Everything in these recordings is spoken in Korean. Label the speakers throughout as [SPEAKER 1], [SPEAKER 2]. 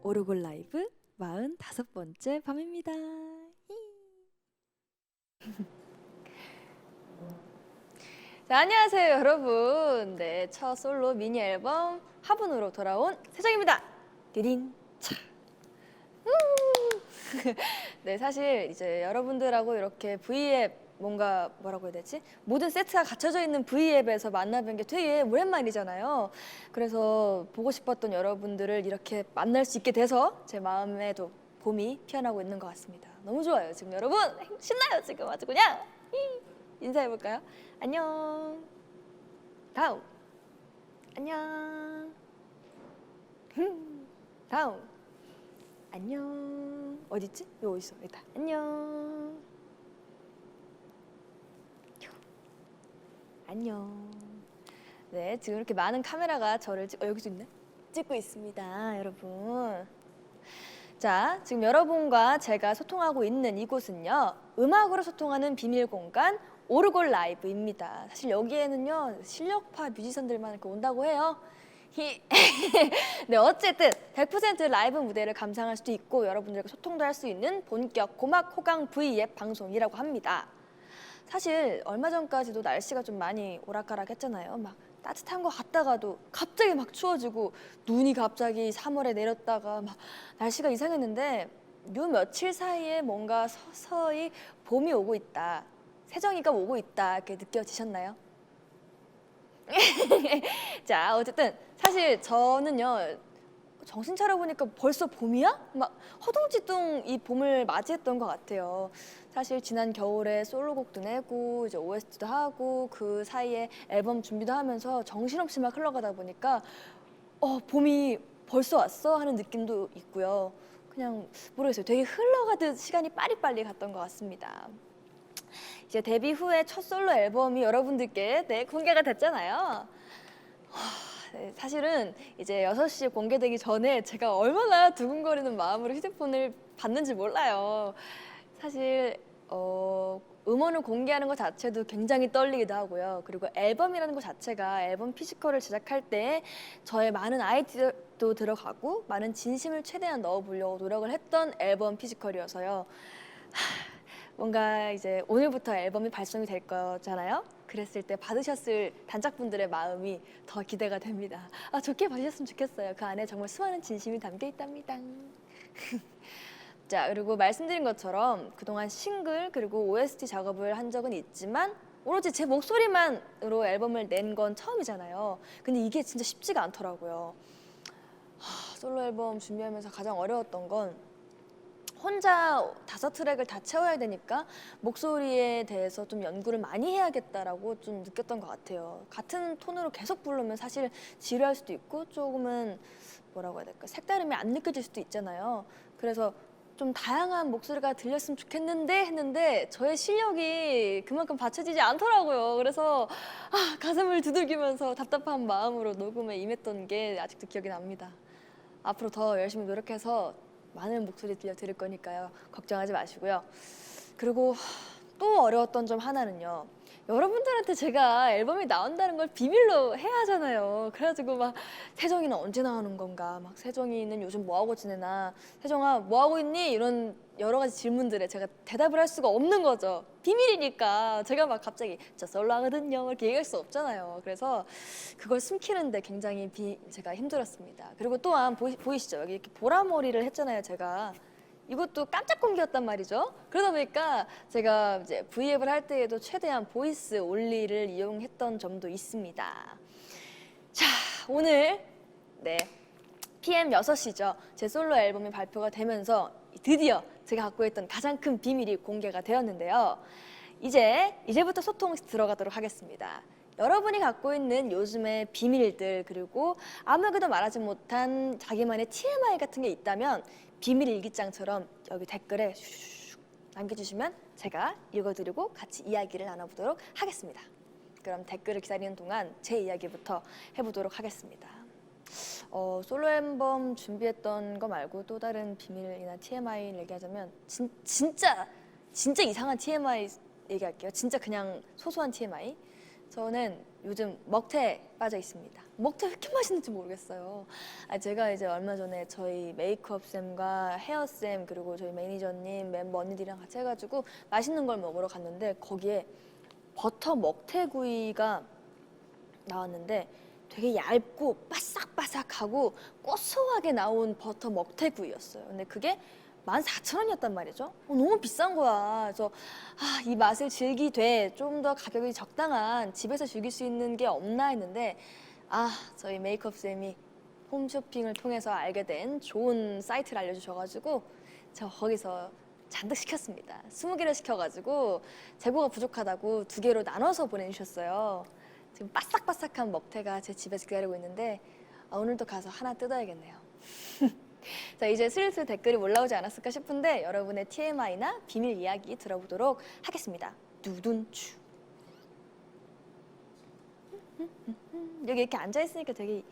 [SPEAKER 1] 오르골 라이브 45번째 밤입니다.
[SPEAKER 2] 자, 안녕하세요 여러분. 네, 첫 솔로 미니 앨범 화분으로 돌아온 세정입니다. 디딘 차. 네, 사실 이제 여러분들하고 이렇게 V앱 뭔가 뭐라고 해야 되지? 모든 세트가 갖춰져 있는 V앱에서 만나뵌 게 되게 오랜만이잖아요. 그래서 보고 싶었던 여러분들을 이렇게 만날 수 있게 돼서 제 마음에도 봄이 피어나고 있는 것 같습니다. 너무 좋아요 지금 여러분. 신나요 지금 아주 그냥. 인사해볼까요? 안녕. 다음. 안녕. 다음. 안녕. 어딨지? 여기 어딨어? 여기다. 안녕. 안녕. 네, 지금 이렇게 많은 카메라가 저를 여기도 있네? 찍고 있습니다, 여러분. 자, 지금 여러분과 제가 소통하고 있는 이곳은요, 음악으로 소통하는 비밀 공간 오르골 라이브입니다. 사실 여기에는요, 실력파 뮤지션들만 이렇게 온다고 해요. 네, 어쨌든 100% 라이브 무대를 감상할 수도 있고 여러분들과 소통도 할 수 있는 본격 고막 호강 V앱 방송이라고 합니다. 사실 얼마 전까지도 날씨가 좀 많이 오락가락했잖아요. 막 따뜻한 거 같다가도 갑자기 막 추워지고 눈이 갑자기 3월에 내렸다가 막 날씨가 이상했는데 요 며칠 사이에 뭔가 서서히 봄이 오고 있다. 세정이가 오고 있다. 이렇게 느껴지셨나요? 자, 어쨌든 사실 저는요, 정신 차려보니까 벌써 봄이야? 막 허둥지둥 이 봄을 맞이했던 것 같아요. 사실 지난 겨울에 솔로곡도 내고 이제 OST도 하고 그 사이에 앨범 준비도 하면서 정신없이 막 흘러가다 보니까 봄이 벌써 왔어? 하는 느낌도 있고요. 그냥 모르겠어요. 되게 흘러가듯 시간이 빠리빠리 갔던 것 같습니다. 이제 데뷔 후에 첫 솔로 앨범이 여러분들께 공개가 됐잖아요. 네, 사실은 이제 6시에 공개되기 전에 제가 얼마나 두근거리는 마음으로 휴대폰을 봤는지 몰라요. 사실 음원을 공개하는 것 자체도 굉장히 떨리기도 하고요. 그리고 앨범이라는 것 자체가 앨범 피지컬을 제작할 때 저의 많은 아이디어도 들어가고 많은 진심을 최대한 넣어보려고 노력을 했던 앨범 피지컬이어서요. 뭔가 이제 오늘부터 앨범이 발송이 될 거잖아요. 그랬을 때 받으셨을 단짝분들의 마음이 더 기대가 됩니다. 아, 좋게 봐주셨으면 좋겠어요. 그 안에 정말 수많은 진심이 담겨 있답니다. 자, 그리고 말씀드린 것처럼 그동안 싱글 그리고 OST 작업을 한 적은 있지만 오로지 제 목소리만으로 앨범을 낸 건 처음이잖아요. 근데 이게 진짜 쉽지가 않더라고요. 솔로 앨범 준비하면서 가장 어려웠던 건 혼자 5트랙을 다 채워야 되니까 목소리에 대해서 좀 연구를 많이 해야겠다라고 좀 느꼈던 것 같아요. 같은 톤으로 계속 부르면 사실 지루할 수도 있고 조금은 뭐라고 해야 될까, 색다름이 안 느껴질 수도 있잖아요. 그래서 좀 다양한 목소리가 들렸으면 좋겠는데 했는데 저의 실력이 그만큼 받쳐지지 않더라고요. 그래서 가슴을 두들기면서 답답한 마음으로 녹음에 임했던 게 아직도 기억이 납니다. 앞으로 더 열심히 노력해서 많은 목소리 들려드릴 거니까요. 걱정하지 마시고요. 그리고 또 어려웠던 점 하나는요. 여러분들한테 제가 앨범이 나온다는 걸 비밀로 해야 하잖아요. 그래가지고 막 세정이는 언제 나오는 건가? 막 세정이는 요즘 뭐 하고 지내나? 세정아 뭐 하고 있니? 이런 여러 가지 질문들에 제가 대답을 할 수가 없는 거죠. 비밀이니까 제가 막 갑자기 저 솔로 하거든요 이렇게 얘기할 수 없잖아요. 그래서 그걸 숨기는데 굉장히 제가 힘들었습니다. 그리고 또한 보이시죠? 여기 이렇게 보라머리를 했잖아요, 제가. 이것도 깜짝 공개였단 말이죠. 그러다 보니까 제가 이제 V앱을 할 때에도 최대한 보이스 온리를 이용했던 점도 있습니다. 자, 오늘 PM 6시죠. 제 솔로 앨범이 발표가 되면서 드디어 제가 갖고 있던 가장 큰 비밀이 공개가 되었는데요. 이제부터 소통 들어가도록 하겠습니다. 여러분이 갖고 있는 요즘의 비밀들 그리고 아무에게도 말하지 못한 자기만의 TMI 같은 게 있다면 비밀 일기장처럼 여기 댓글에 슉 남겨주시면 제가 읽어드리고 같이 이야기를 나눠보도록 하겠습니다. 그럼 댓글을 기다리는 동안 제 이야기부터 해보도록 하겠습니다. 솔로 앨범 준비했던 거 말고 또 다른 비밀이나 TMI를 얘기하자면 진짜 이상한 TMI 얘기할게요. 진짜 그냥 소소한 TMI. 저는 요즘 먹태에 빠져 있습니다. 먹태 왜 이렇게 맛있는지 모르겠어요. 제가 이제 얼마 전에 저희 메이크업 쌤과 헤어 쌤 그리고 저희 매니저님 멤버 언니들이랑 같이 해가지고 맛있는 걸 먹으러 갔는데 거기에 버터 먹태구이가 나왔는데 되게 얇고 바삭바삭하고 고소하게 나온 버터 먹태구이였어요. 근데 그게 14,000원이었단 말이죠. 너무 비싼 거야. 그래서 이 맛을 즐기되 좀 더 가격이 적당한 집에서 즐길 수 있는 게 없나 했는데 저희 메이크업 쌤이 홈쇼핑을 통해서 알게 된 좋은 사이트를 알려주셔가지고 제가 거기서 잔뜩 시켰습니다. 20개를 시켜가지고 재고가 부족하다고 2개로 나눠서 보내주셨어요. 지금 바삭바삭한 먹태가 제 집에서 기다리고 있는데 오늘도 가서 하나 뜯어야겠네요. 자, 이제 슬슬 댓글이 올라오지 않았을까 싶은데 여러분의 TMI나 비밀 이야기 들어보도록 하겠습니다. 두둔추. 여기 이렇게 앉아있으니까 되게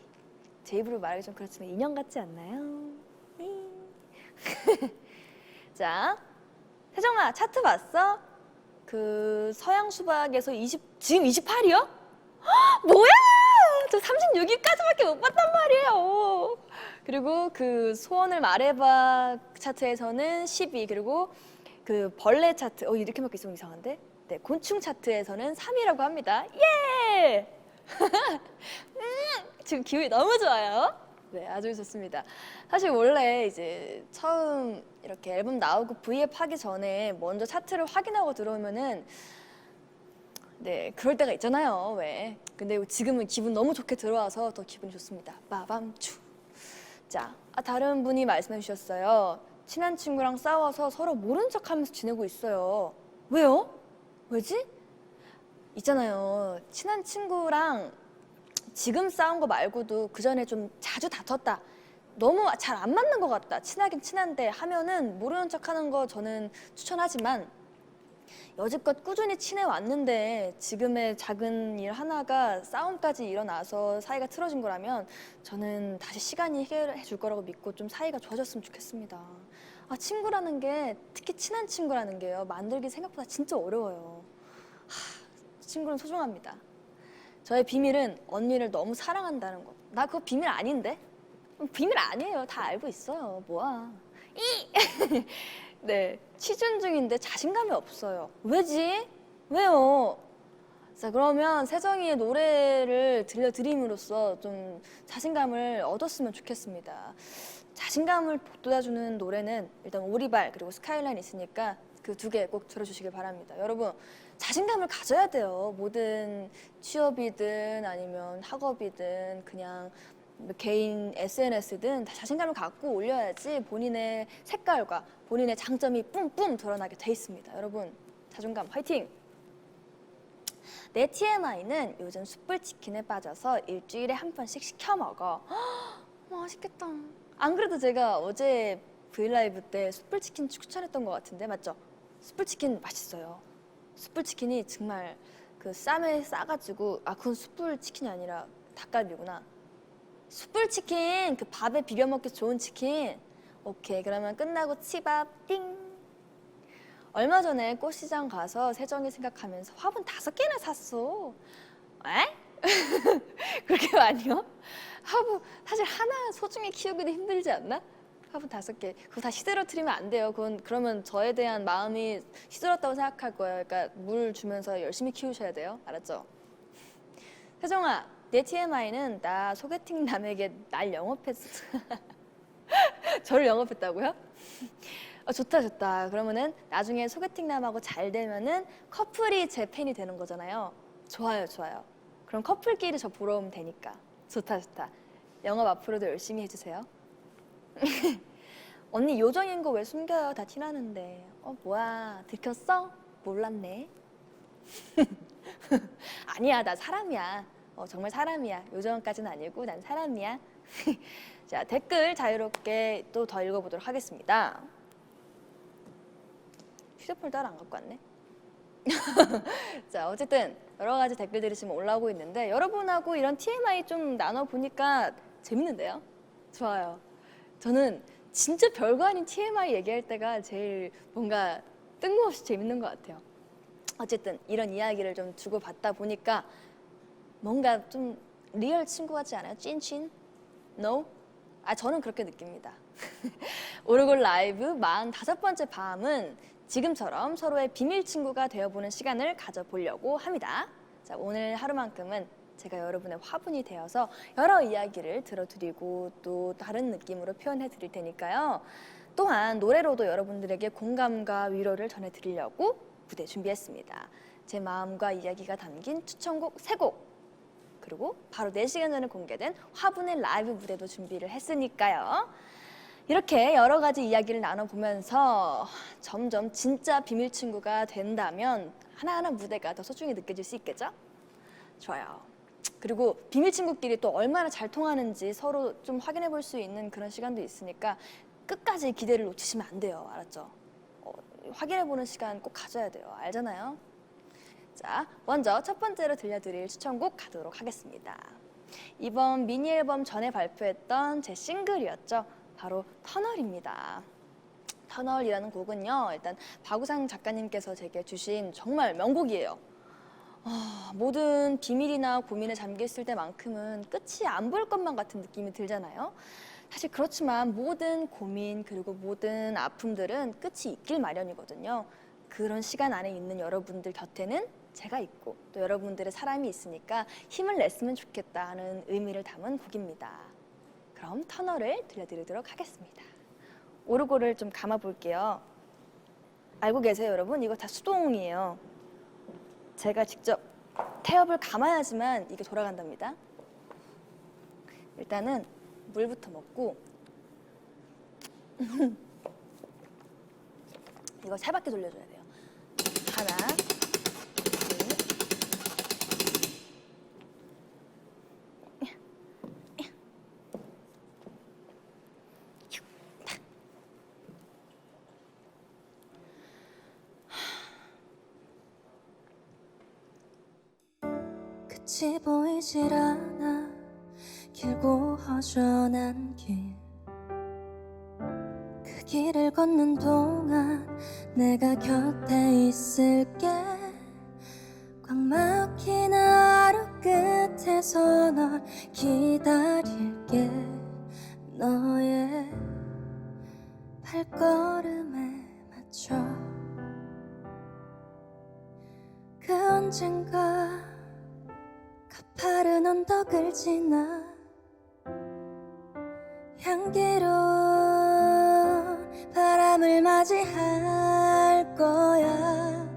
[SPEAKER 2] 제 입으로 말하기 좀 그렇지만 인형 같지 않나요? 자, 세정아 차트 봤어? 그 서양 수박에서 지금 28이요? 뭐야! 저 36위까지밖에 못 봤단 말이에요. 그리고 그 소원을 말해봐 차트에서는 10위, 그리고 그 벌레 차트, 이렇게밖에 있으면 이상한데? 네, 곤충 차트에서는 3위라고 합니다. 예! 지금 기분이 너무 좋아요. 네, 아주 좋습니다. 사실 원래 이제 처음 이렇게 앨범 나오고 V앱 하기 전에 먼저 차트를 확인하고 들어오면은 네, 그럴 때가 있잖아요. 왜? 근데 지금은 기분 너무 좋게 들어와서 더 기분이 좋습니다. 빠밤추. 자, 다른 분이 말씀해 주셨어요. 친한 친구랑 싸워서 서로 모른 척하면서 지내고 있어요. 왜요? 왜지? 있잖아요. 친한 친구랑 지금 싸운 거 말고도 그 전에 좀 자주 다퉜다. 너무 잘 안 맞는 것 같다. 친하긴 친한데 하면은 모르는 척하는 거 저는 추천하지만 여지껏 꾸준히 친해왔는데 지금의 작은 일 하나가 싸움까지 일어나서 사이가 틀어진 거라면 저는 다시 시간이 해결해 줄 거라고 믿고 좀 사이가 좋아졌으면 좋겠습니다. 친구라는 게, 특히 친한 친구라는 게요, 만들기 생각보다 진짜 어려워요. 친구는 소중합니다. 저의 비밀은 언니를 너무 사랑한다는 거. 나 그거 비밀 아닌데? 비밀 아니에요. 다 알고 있어요. 뭐야. 네, 취준 중인데 자신감이 없어요. 왜지? 왜요? 자, 그러면 세정이의 노래를 들려드림으로써 좀 자신감을 얻었으면 좋겠습니다. 자신감을 돋아주는 노래는 일단 오리발 그리고 스카이라인 있으니까 그 2개 꼭 들어주시길 바랍니다. 여러분, 자신감을 가져야 돼요. 모든 취업이든 아니면 학업이든 그냥 개인 SNS든 다 자신감을 갖고 올려야지 본인의 색깔과 본인의 장점이 뿜뿜 드러나게 돼 있습니다. 여러분, 자존감 화이팅! 내 TMI는 요즘 숯불치킨에 빠져서 일주일에 한 번씩 시켜 먹어. 맛있겠다. 안 그래도 제가 어제 브이라이브 때 숯불치킨 추천했던 것 같은데 맞죠? 숯불치킨 맛있어요. 숯불치킨이 정말 그 쌈에 싸가지고 그건 숯불치킨이 아니라 닭갈비구나. 숯불치킨, 그 밥에 비벼 먹기 좋은 치킨. 오케이, 그러면 끝나고 치밥 띵. 얼마 전에 꽃시장 가서 세정이 생각하면서 화분 5개나 샀어. 에? 그렇게 많이요? 화분 사실 하나 소중히 키우기도 힘들지 않나? 화분 5개. 그거 다 시들어뜨리면 안 돼요. 그러면 저에 대한 마음이 시들었다고 생각할 거예요. 그러니까 물 주면서 열심히 키우셔야 돼요. 알았죠? 세정아, 내 TMI는 나 소개팅 남에게 날 영업했어. 저를 영업했다고요? 좋다 좋다. 그러면은 나중에 소개팅남하고 잘 되면은 커플이 제 팬이 되는 거잖아요. 좋아요 좋아요. 그럼 커플끼리 저 보러 오면 되니까. 좋다 좋다. 영업 앞으로도 열심히 해주세요. 언니 요정인 거 왜 숨겨요? 다 티나는데. 뭐야, 들켰어? 몰랐네. 아니야, 나 사람이야. 정말 사람이야. 요정까지는 아니고 난 사람이야. 자, 댓글 자유롭게 또 더 읽어보도록 하겠습니다. 휴대폰을 따로 안 갖고 왔네. 자, 어쨌든 여러 가지 댓글들이 지금 올라오고 있는데 여러분하고 이런 TMI 좀 나눠보니까 재밌는데요? 좋아요. 저는 진짜 별거 아닌 TMI 얘기할 때가 제일 뭔가 뜬금없이 재밌는 것 같아요. 어쨌든 이런 이야기를 좀 주고받다 보니까 뭔가 좀 리얼 친구 같지 않아요? 찐친? No? 저는 그렇게 느낍니다. 오르골 라이브 45번째 밤은 지금처럼 서로의 비밀 친구가 되어보는 시간을 가져보려고 합니다. 자, 오늘 하루만큼은 제가 여러분의 화분이 되어서 여러 이야기를 들어드리고 또 다른 느낌으로 표현해 드릴 테니까요. 또한 노래로도 여러분들에게 공감과 위로를 전해드리려고 무대 준비했습니다. 제 마음과 이야기가 담긴 추천곡 3곡, 그리고 바로 4시간 전에 공개된 화분의 라이브 무대도 준비를 했으니까요. 이렇게 여러 가지 이야기를 나눠보면서 점점 진짜 비밀 친구가 된다면 하나하나 무대가 더 소중히 느껴질 수 있겠죠? 좋아요. 그리고 비밀 친구끼리 또 얼마나 잘 통하는지 서로 좀 확인해 볼 수 있는 그런 시간도 있으니까 끝까지 기대를 놓치시면 안 돼요. 알았죠? 확인해 보는 시간 꼭 가져야 돼요. 알잖아요? 자, 먼저 첫 번째로 들려드릴 추천곡 가도록 하겠습니다. 이번 미니 앨범 전에 발표했던 제 싱글이었죠. 바로 터널입니다. 터널이라는 곡은요, 일단 박우상 작가님께서 제게 주신 정말 명곡이에요. 모든 비밀이나 고민에 잠겨 있을 때만큼은 끝이 안 보일 것만 같은 느낌이 들잖아요. 사실 그렇지만 모든 고민 그리고 모든 아픔들은 끝이 있길 마련이거든요. 그런 시간 안에 있는 여러분들 곁에는 제가 있고 또 여러분들의 사람이 있으니까 힘을 냈으면 좋겠다 하는 의미를 담은 곡입니다. 그럼 터널을 들려드리도록 하겠습니다. 오르골을 좀 감아 볼게요. 알고 계세요, 여러분? 이거 다 수동이에요. 제가 직접 태엽을 감아야지만 이게 돌아간답니다. 일단은 물부터 먹고 이거 3바퀴 돌려줘야 돼요. 하나,
[SPEAKER 3] 끝이 보이질 않아 길고 허전한 길 그 길을 걷는 동안 내가 곁에 있을게 꽉 막힌 하루 끝에서 널 기다릴게 너의 발걸음에 맞춰 그 언젠가 가파른 언덕을 지나 향기로운 바람을 맞이할 거야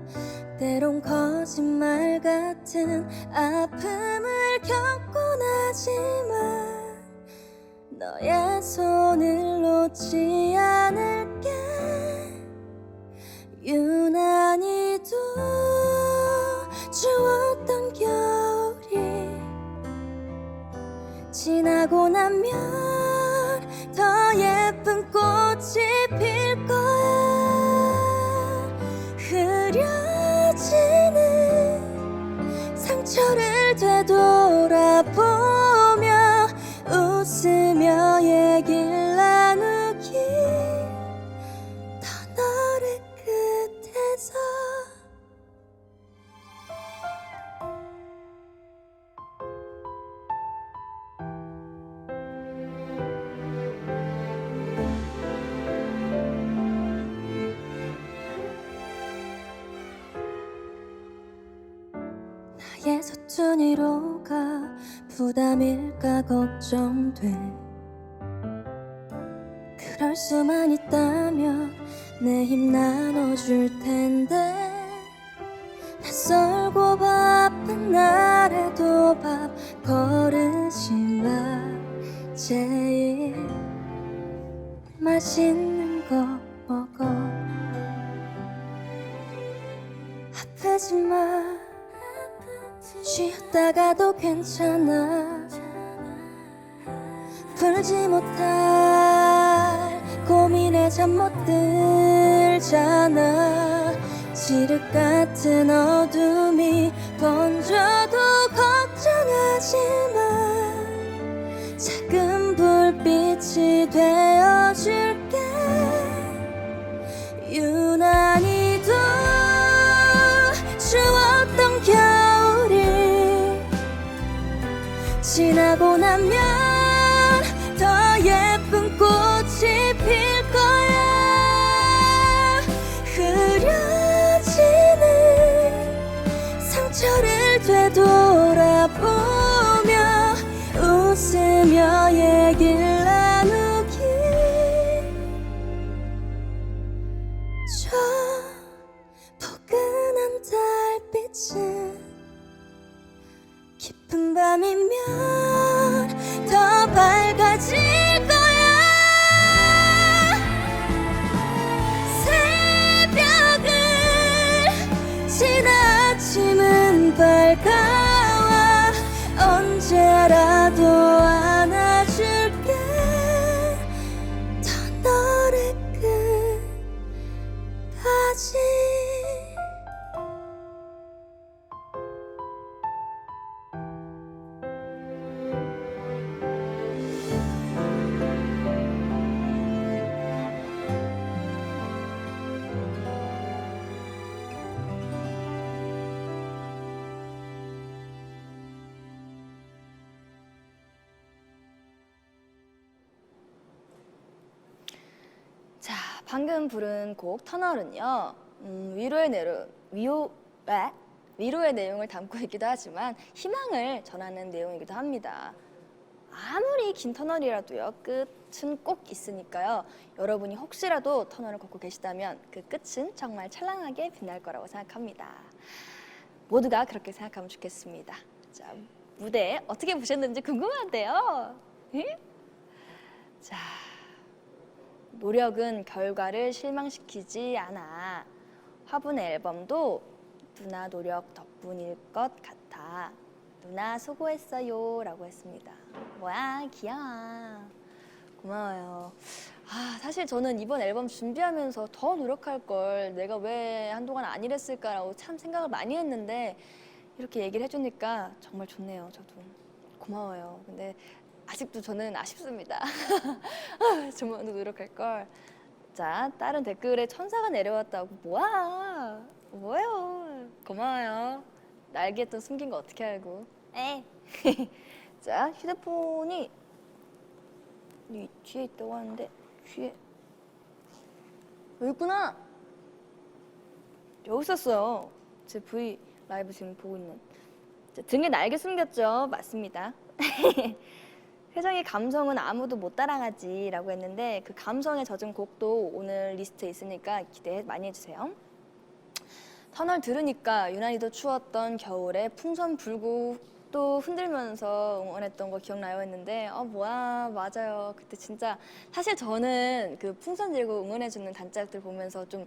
[SPEAKER 3] 때론 거짓말 같은 아픔을 겪곤 하지만 너의 손을 놓지 않을게 유난히도 추웠던 겨울이 지나고 나면 더 예쁜 꽃이 필 거야 흐려지는 상처를 되돌아보며 웃으며 얘기를 나누기 터널의 끝에서 나의 서툰 위로가 부담일까 걱정돼 그럴 수만 있다면 내 힘 나눠줄 텐데 낯설고 바쁜 날에도 밥 거르지 마 제일 맛있는 거 먹어 아프지 마 쉬었다가도 괜찮아 풀지 못할 고민에 잠 못 들잖아 지륵 같은 어둠이 번져도 걱정하지 마 작은 불빛이 되어줄게 유난히도 추웠던 겨울이 지나고 나면 더 예쁜 꽃이 필 거야. 흐려지는 상처를 되돌아보며 웃으며 얘기를 나누기. 저 포근한 달빛은 깊은 밤이면 더 밝아질 거야. 새벽을 지나 아침은 밝아와 언제라도 안아줄게. 더 너를 끝까지.
[SPEAKER 2] 자, 방금 부른 곡 터널은요, 위로의 내용을 담고 있기도 하지만 희망을 전하는 내용이기도 합니다. 아무리 긴 터널이라도요, 끝은 꼭 있으니까요. 여러분이 혹시라도 터널을 걷고 계시다면 그 끝은 정말 찬란하게 빛날 거라고 생각합니다. 모두가 그렇게 생각하면 좋겠습니다. 자, 무대 어떻게 보셨는지 궁금한데요. 자, 노력은 결과를 실망시키지 않아. 화분의 앨범도 누나 노력 덕분일 것 같아. 누나 수고했어요 라고 했습니다. 뭐야, 귀여워. 고마워요. 사실 저는 이번 앨범 준비하면서 더 노력할 걸, 내가 왜 한동안 안 이랬을까라고 참 생각을 많이 했는데 이렇게 얘기를 해주니까 정말 좋네요. 저도 고마워요. 근데 아직도 저는 아쉽습니다. 좀만 더 노력할 걸. 자, 다른 댓글에 천사가 내려왔다고. 뭐예요? 고마워요. 날개 또 숨긴 거 어떻게 알고? 자, 휴대폰이 이 뒤에 있다고 하는데 뒤에 여기 있구나. 여기 있었어요. 제 V 라이브 지금 보고 있는. 자, 등에 날개 숨겼죠? 맞습니다. 혜정이 감성은 아무도 못 따라가지 라고 했는데 그 감성에 젖은 곡도 오늘 리스트에 있으니까 기대 많이 해주세요. 터널 들으니까 유난히도 추웠던 겨울에 풍선 불고 또 흔들면서 응원했던 거 기억나요 했는데 맞아요. 그때 진짜 사실 저는 그 풍선 들고 응원해주는 단짝들 보면서 좀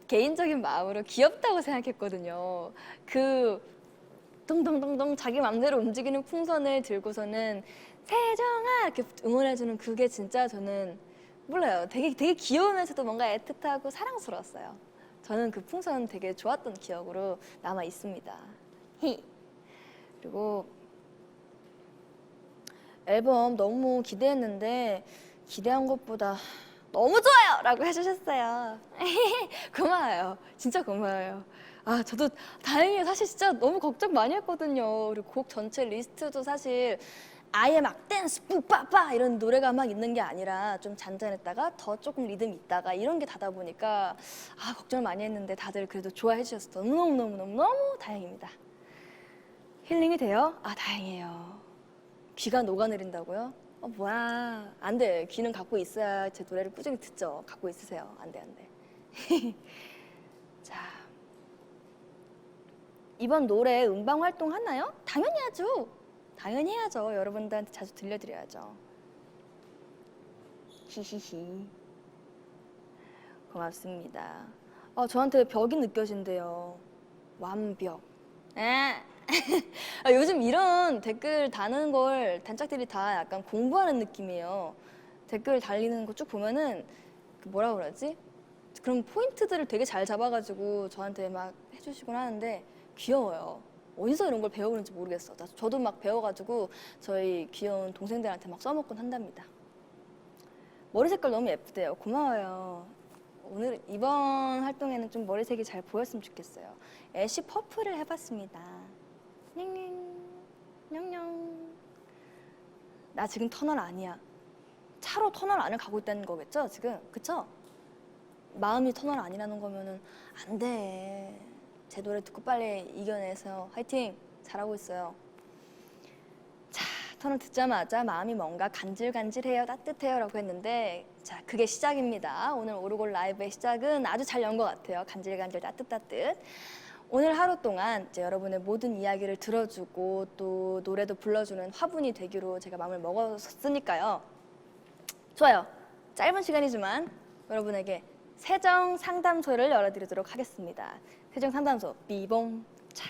[SPEAKER 2] 개인적인 마음으로 귀엽다고 생각했거든요. 그 동동동동 자기 맘대로 움직이는 풍선을 들고서는 세정아 이렇게 응원해주는 그게 진짜 저는 몰라요. 되게 귀여우면서도 뭔가 애틋하고 사랑스러웠어요. 저는 그 풍선 되게 좋았던 기억으로 남아 있습니다. 그리고 앨범 너무 기대했는데 기대한 것보다 너무 좋아요! 라고 해주셨어요. 고마워요. 진짜 고마워요. 저도 다행히 사실 진짜 너무 걱정 많이 했거든요. 그리고 곡 전체 리스트도 사실 아예 막 댄스 뿌빠빠 이런 노래가 막 있는 게 아니라 좀 잔잔했다가 더 조금 리듬 있다가 이런 게 다다 보니까 걱정을 많이 했는데 다들 그래도 좋아해 주셔서 너무너무 다행입니다. 힐링이 돼요? 다행이에요. 귀가 녹아내린다고요? 안 돼. 귀는 갖고 있어야 제 노래를 꾸준히 듣죠. 갖고 있으세요. 안 돼. 자, 이번 노래 음방 활동 하나요? 당연히 하죠. 당연히 해야죠. 여러분들한테 자주 들려드려야죠. 히히히. 고맙습니다. 저한테 벽이 느껴진대요. 완벽. 요즘 이런 댓글 다는 걸 단짝들이 다 약간 공부하는 느낌이에요. 댓글 달리는 거 쭉 보면은 뭐라 그러지? 그런 포인트들을 되게 잘 잡아가지고 저한테 막 해주시곤 하는데 귀여워요. 어디서 이런 걸 배우는지 모르겠어. 저도 막 배워가지고 저희 귀여운 동생들한테 막 써먹곤 한답니다. 머리 색깔 너무 예쁘대요. 고마워요. 오늘 이번 활동에는 좀 머리색이 잘 보였으면 좋겠어요. 애쉬 퍼플을 해봤습니다. 냥냥 냥냥. 나 지금 터널 아니야. 차로 터널 안을 가고 있다는 거겠죠, 지금? 그쵸? 마음이 터널 아니라는 거면은 안 돼. 제 노래 듣고 빨리 이겨내서 화이팅! 잘하고 있어요. 자, 터널 듣자마자 마음이 뭔가 간질간질해요, 따뜻해요 라고 했는데 자, 그게 시작입니다. 오늘 오르골 라이브의 시작은 아주 잘 연 것 같아요. 간질간질 따뜻따뜻. 오늘 하루 동안 이제 여러분의 모든 이야기를 들어주고 또 노래도 불러주는 화분이 되기로 제가 마음을 먹었으니까요. 좋아요. 짧은 시간이지만 여러분에게 세정 상담소를 열어드리도록 하겠습니다. 세정 상담소 삐봉. 자,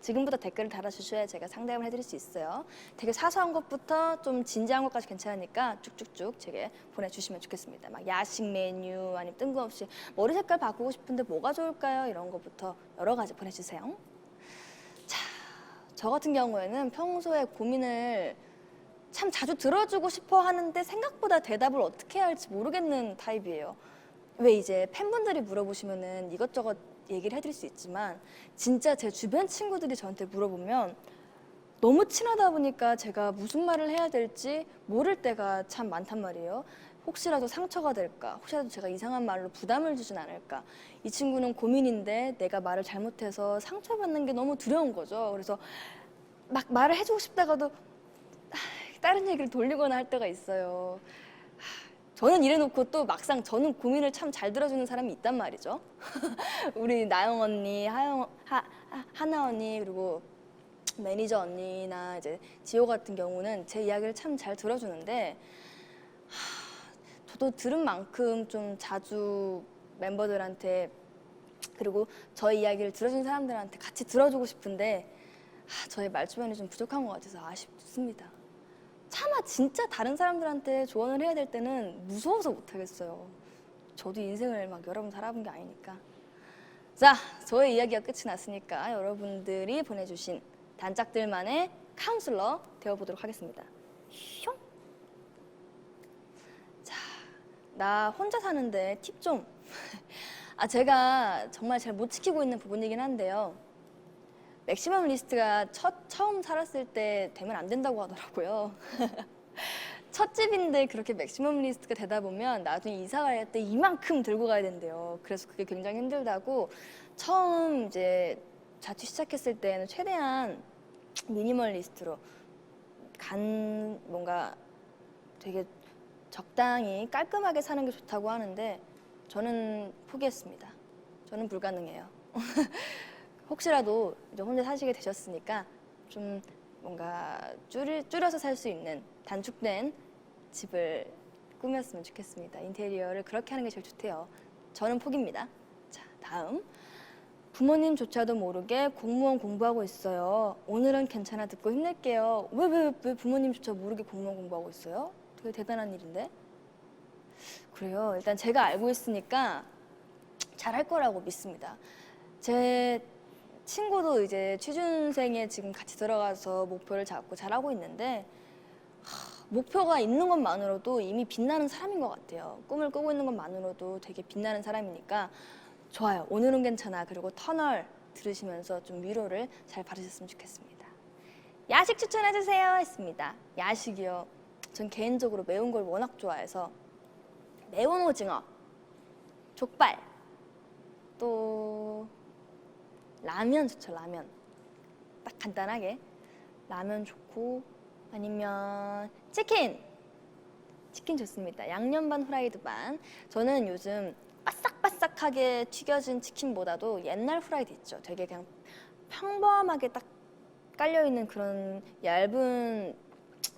[SPEAKER 2] 지금부터 댓글을 달아주셔야 제가 상담을 해드릴 수 있어요. 되게 사소한 것부터 좀 진지한 것까지 괜찮으니까 쭉쭉쭉 제게 보내주시면 좋겠습니다. 막 야식 메뉴 아니면 뜬금없이 머리 색깔 바꾸고 싶은데 뭐가 좋을까요? 이런 것부터 여러 가지 보내주세요. 자, 저 같은 경우에는 평소에 고민을 참 자주 들어주고 싶어 하는데 생각보다 대답을 어떻게 해야 할지 모르겠는 타입이에요. 왜 이제 팬분들이 물어보시면은 이것저것 얘기를 해드릴 수 있지만 진짜 제 주변 친구들이 저한테 물어보면 너무 친하다 보니까 제가 무슨 말을 해야 될지 모를 때가 참 많단 말이에요. 혹시라도 상처가 될까? 혹시라도 제가 이상한 말로 부담을 주진 않을까? 이 친구는 고민인데 내가 말을 잘못해서 상처받는 게 너무 두려운 거죠. 그래서 막 말을 해주고 싶다가도 다른 얘기를 돌리거나 할 때가 있어요. 저는 이래놓고 또 막상 저는 고민을 참 잘 들어주는 사람이 있단 말이죠. 우리 나영 언니, 하나 언니 그리고 매니저 언니나 이제 지호 같은 경우는 제 이야기를 참 잘 들어주는데 저도 들은 만큼 좀 자주 멤버들한테 그리고 저희 이야기를 들어준 사람들한테 같이 들어주고 싶은데 저의 말주변이 좀 부족한 것 같아서 아쉽습니다. 차마 진짜 다른 사람들한테 조언을 해야 될 때는 무서워서 못하겠어요. 저도 인생을 막 여러 번 살아본 게 아니니까. 자, 저의 이야기가 끝이 났으니까 여러분들이 보내주신 단짝들만의 카운슬러 되어보도록 하겠습니다. 슝! 자, 나 혼자 사는데 팁 좀. 제가 정말 잘 못 지키고 있는 부분이긴 한데요. 맥시멈 리스트가 처음 살았을 때 되면 안 된다고 하더라고요. 첫 집인데 그렇게 맥시멈 리스트가 되다 보면 나중에 이사 갈 때 이만큼 들고 가야 된대요. 그래서 그게 굉장히 힘들다고 처음 이제 자취 시작했을 때는 최대한 미니멀리스트로 뭔가 되게 적당히 깔끔하게 사는 게 좋다고 하는데 저는 포기했습니다. 저는 불가능해요. 혹시라도 이제 혼자 사시게 되셨으니까 좀 뭔가 줄여서 살 수 있는 단축된 집을 꾸몄으면 좋겠습니다. 인테리어를 그렇게 하는 게 제일 좋대요. 저는 포기입니다. 자, 다음. 부모님조차도 모르게 공무원 공부하고 있어요. 오늘은 괜찮아 듣고 힘낼게요. 왜 부모님조차 모르게 공무원 공부하고 있어요? 되게 대단한 일인데. 그래요. 일단 제가 알고 있으니까 잘할 거라고 믿습니다. 제 친구도 이제 취준생에 지금 같이 들어가서 목표를 잡고 잘하고 있는데 목표가 있는 것만으로도 이미 빛나는 사람인 것 같아요. 꿈을 꾸고 있는 것만으로도 되게 빛나는 사람이니까 좋아요. 오늘은 괜찮아. 그리고 터널 들으시면서 좀 위로를 잘 받으셨으면 좋겠습니다. 야식 추천해주세요 했습니다. 야식이요. 전 개인적으로 매운 걸 워낙 좋아해서 매운 오징어, 족발, 또 라면 좋죠. 라면 딱 간단하게 라면 좋고 아니면 치킨 좋습니다. 양념 반 후라이드 반. 저는 요즘 바싹바싹하게 튀겨진 치킨보다도 옛날 후라이드 있죠. 되게 그냥 평범하게 딱 깔려있는 그런 얇은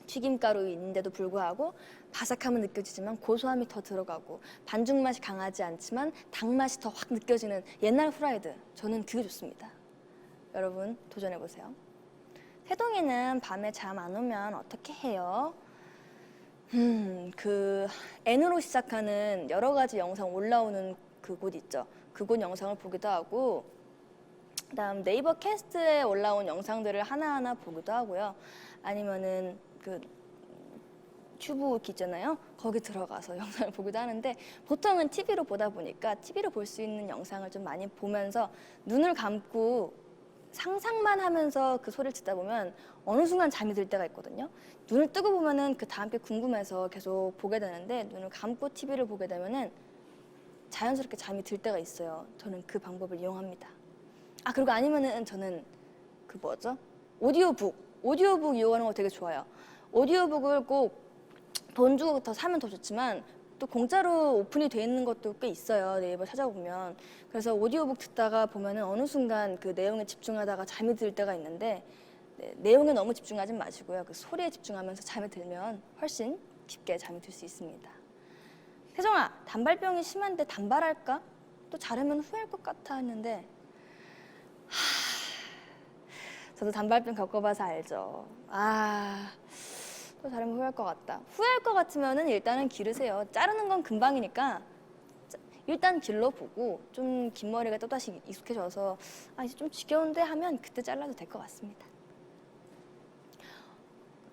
[SPEAKER 2] 튀김가루인데도 불구하고 바삭함은 느껴지지만 고소함이 더 들어가고 반죽 맛이 강하지 않지만 닭 맛이 더 확 느껴지는 옛날 후라이드. 저는 그게 좋습니다. 여러분 도전해보세요. 세동이는 밤에 잠 안 오면 어떻게 해요? 그 N으로 시작하는 여러 가지 영상 올라오는 그곳 있죠. 그곳 영상을 보기도 하고 그다음 네이버 캐스트에 올라온 영상들을 하나하나 보기도 하고요. 아니면은 그 튜브 있잖아요. 거기 들어가서 영상을 보기도 하는데 보통은 TV로 보다 보니까 TV로 볼 수 있는 영상을 좀 많이 보면서 눈을 감고 상상만 하면서 그 소리를 듣다 보면 어느 순간 잠이 들 때가 있거든요. 눈을 뜨고 보면은 그 다음 게 궁금해서 계속 보게 되는데 눈을 감고 TV를 보게 되면은 자연스럽게 잠이 들 때가 있어요. 저는 그 방법을 이용합니다. 아, 그리고 아니면은 저는 그 뭐죠? 오디오북 이용하는 거 되게 좋아요. 오디오북을 꼭 돈 주고 더 사면 더 좋지만 또 공짜로 오픈이 돼 있는 것도 꽤 있어요. 네이버 찾아보면. 그래서 오디오북 듣다가 보면은 어느 순간 그 내용에 집중하다가 잠이 들 때가 있는데 네, 내용에 너무 집중하지 마시고요. 그 소리에 집중하면서 잠이 들면 훨씬 깊게 잠이 들 수 있습니다. 세정아, 단발병이 심한데 단발할까? 또 자르면 후회할 것 같아 했는데 저도 단발병 겪어봐서 알죠. 또 자르면 후회할 것 같다. 후회할 것 같으면은 일단은 기르세요. 자르는 건 금방이니까 일단 길러보고 좀 긴 머리가 또다시 익숙해져서 이제 좀 지겨운데 하면 그때 잘라도 될 것 같습니다.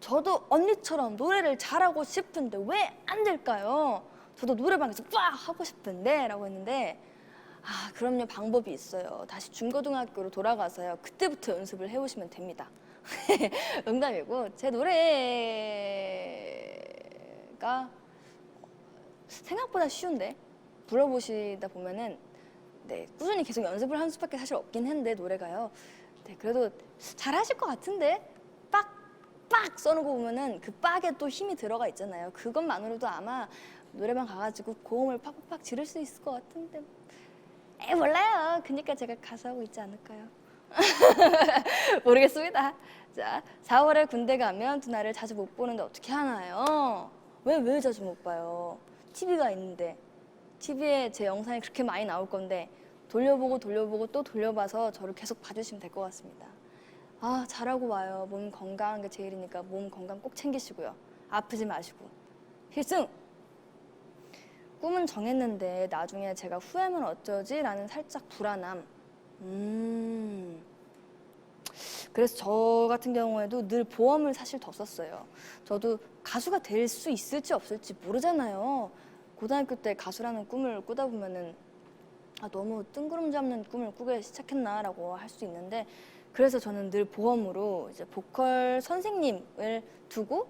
[SPEAKER 2] 저도 언니처럼 노래를 잘하고 싶은데 왜 안 될까요? 저도 노래방에서 빡 하고 싶은데 라고 했는데 그럼요, 방법이 있어요. 다시 중고등학교로 돌아가서요. 그때부터 연습을 해오시면 됩니다. 농담이고 제 노래가 생각보다 쉬운데 불러보시다 보면은 네, 꾸준히 계속 연습을 한 수밖에 사실 없긴 했는데 노래가요. 네, 그래도 잘하실 것 같은데 빡 써는 거 보면은 그 빡에 또 힘이 들어가 있잖아요. 그것만으로도 아마 노래방 가가지고 고음을 팍팍 지를 수 있을 것 같은데 몰라요. 그러니까 제가 가수하고 있지 않을까요? 모르겠습니다. 자, 4월에 군대 가면 누나를 자주 못 보는데 어떻게 하나요? 왜 자주 못 봐요? TV가 있는데 TV에 제 영상이 그렇게 많이 나올 건데 돌려보고 또 돌려봐서 저를 계속 봐주시면 될 것 같습니다. 잘하고 와요. 몸 건강한 게 제일이니까 몸 건강 꼭 챙기시고요. 아프지 마시고. 필승! 꿈은 정했는데 나중에 제가 후회하면 어쩌지? 라는 살짝 불안함. 그래서 저 같은 경우에도 늘 보험을 사실 더 썼어요. 저도 가수가 될 수 있을지 없을지 모르잖아요. 고등학교 때 가수라는 꿈을 꾸다 보면은 너무 뜬구름 잡는 꿈을 꾸기 시작했나라고 할 수 있는데 그래서 저는 늘 보험으로 이제 보컬 선생님을 두고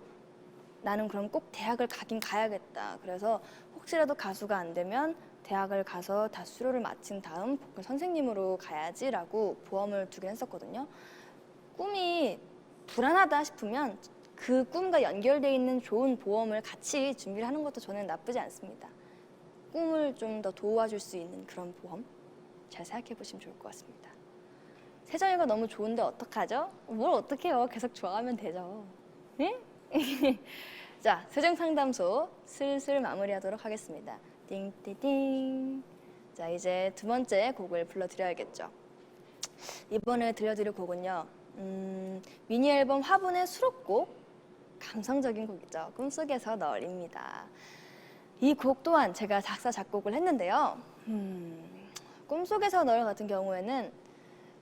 [SPEAKER 2] 나는 그럼 꼭 대학을 가긴 가야겠다. 그래서 혹시라도 가수가 안 되면 대학을 가서 다 수료를 마친 다음 보컬 선생님으로 가야지라고 보험을 두긴 했었거든요. 꿈이 불안하다 싶으면 그 꿈과 연결되어 있는 좋은 보험을 같이 준비를 하는 것도 저는 나쁘지 않습니다. 꿈을 좀 더 도와줄 수 있는 그런 보험 잘 생각해 보시면 좋을 것 같습니다. 세정이가 너무 좋은데 어떡하죠? 뭘 어떡해요. 계속 좋아하면 되죠. 네? 자, 세정 상담소 슬슬 마무리하도록 하겠습니다. 띵띵띵. 자, 이제 두 번째 곡을 불러드려야겠죠. 이번에 들려드릴 곡은요. 미니 앨범 화분의 수록곡, 감성적인 곡이죠. 꿈속에서 널입니다. 이 곡 또한 제가 작사 작곡을 했는데요. 꿈속에서 널 같은 경우에는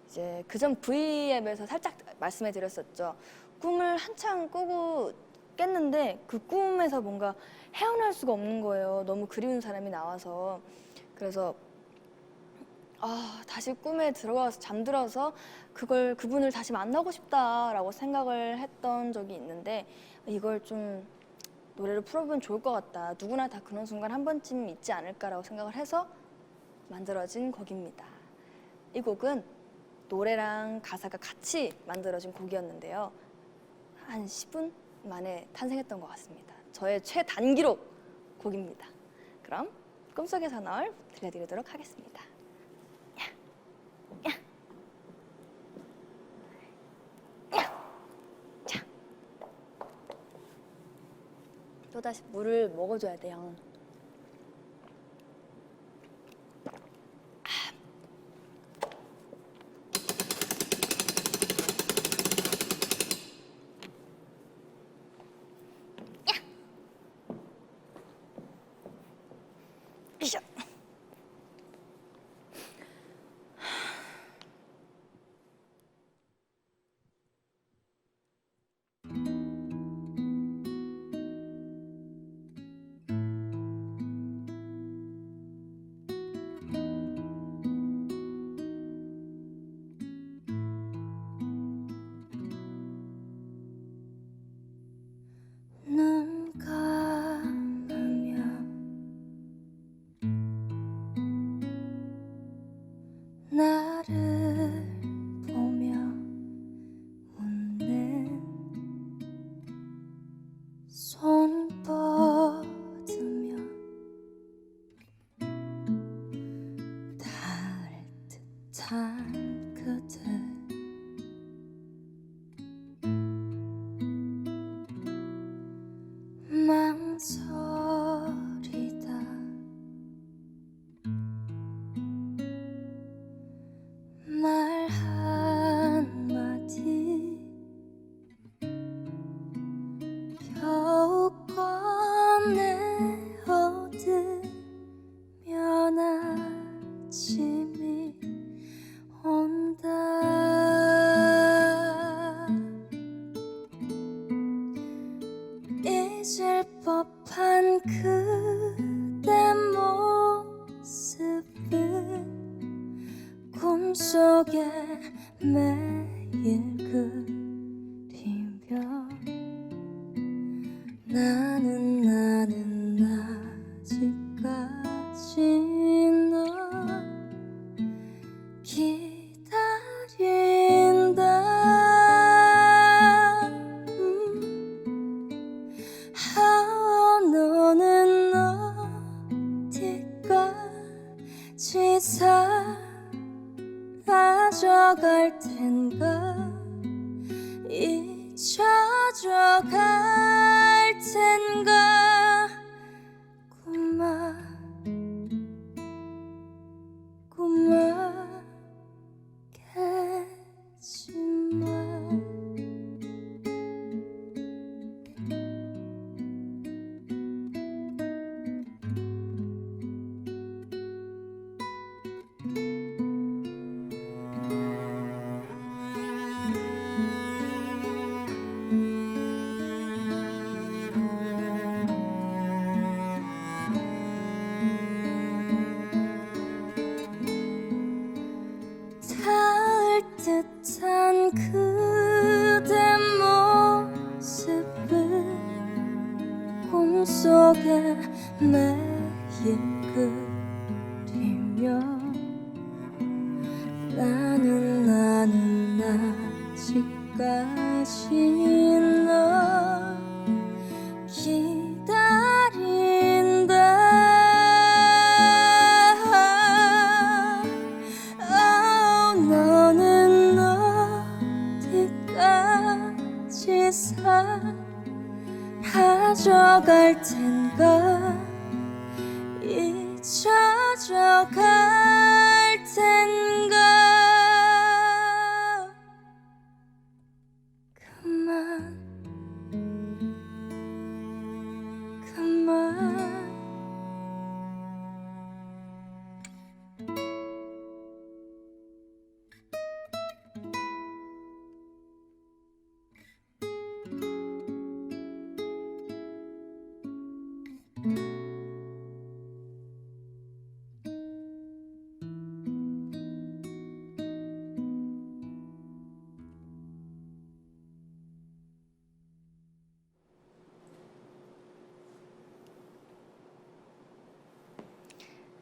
[SPEAKER 2] 이제 그전 V앱에서 살짝 말씀해 드렸었죠. 꿈을 한창 꾸고 깼는데 그 꿈에서 뭔가 헤어날 수가 없는 거예요. 너무 그리운 사람이 나와서. 그래서 다시 꿈에 들어가서 잠들어서 그분을 다시 만나고 싶다라고 생각을 했던 적이 있는데 이걸 좀 노래로 풀어보면 좋을 것 같다. 누구나 다 그런 순간 한 번쯤 있지 않을까라고 생각을 해서 만들어진 곡입니다. 이 곡은 노래랑 가사가 같이 만들어진 곡이었는데요. 한 10분 만에 탄생했던 것 같습니다. 저의 최단기록 곡입니다. 그럼 꿈속에서 널 들려드리도록 하겠습니다. 또다시 물을 먹어줘야 돼요. 이샤.
[SPEAKER 3] 법한 그대 모습은 꿈속에 매일 그리며 나는 아직까지 널 기다린다. 너는 어디까지 사라져갈 텐가, 잊혀져 갈 텐가. 고맙겠지만 닿을 듯한 그대 모습은 꿈속에 매일 그리며 나는 아직까지 널 기다린다. 너는 어디까지 사라져갈 텐가, 잊혀져 갈 텐가. 그만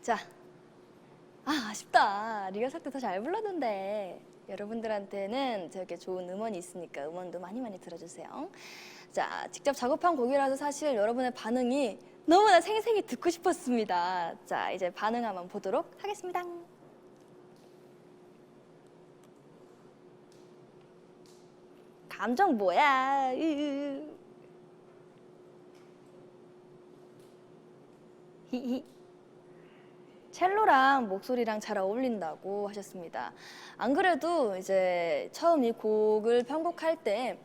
[SPEAKER 2] 자, 아쉽다. 리허설 때 더 잘 불렀는데. 여러분들한테는 되게 좋은 음원이 있으니까 음원도 많이 들어주세요. 자, 직접 작업한 곡이라서 사실 여러분의 반응이 너무나 생생히 듣고 싶었습니다. 자, 이제 반응 한번 보도록 하겠습니다. 감정 뭐야? 히히. 첼로랑 목소리랑 잘 어울린다고 하셨습니다. 안 그래도 이제 처음 이 곡을 편곡할 때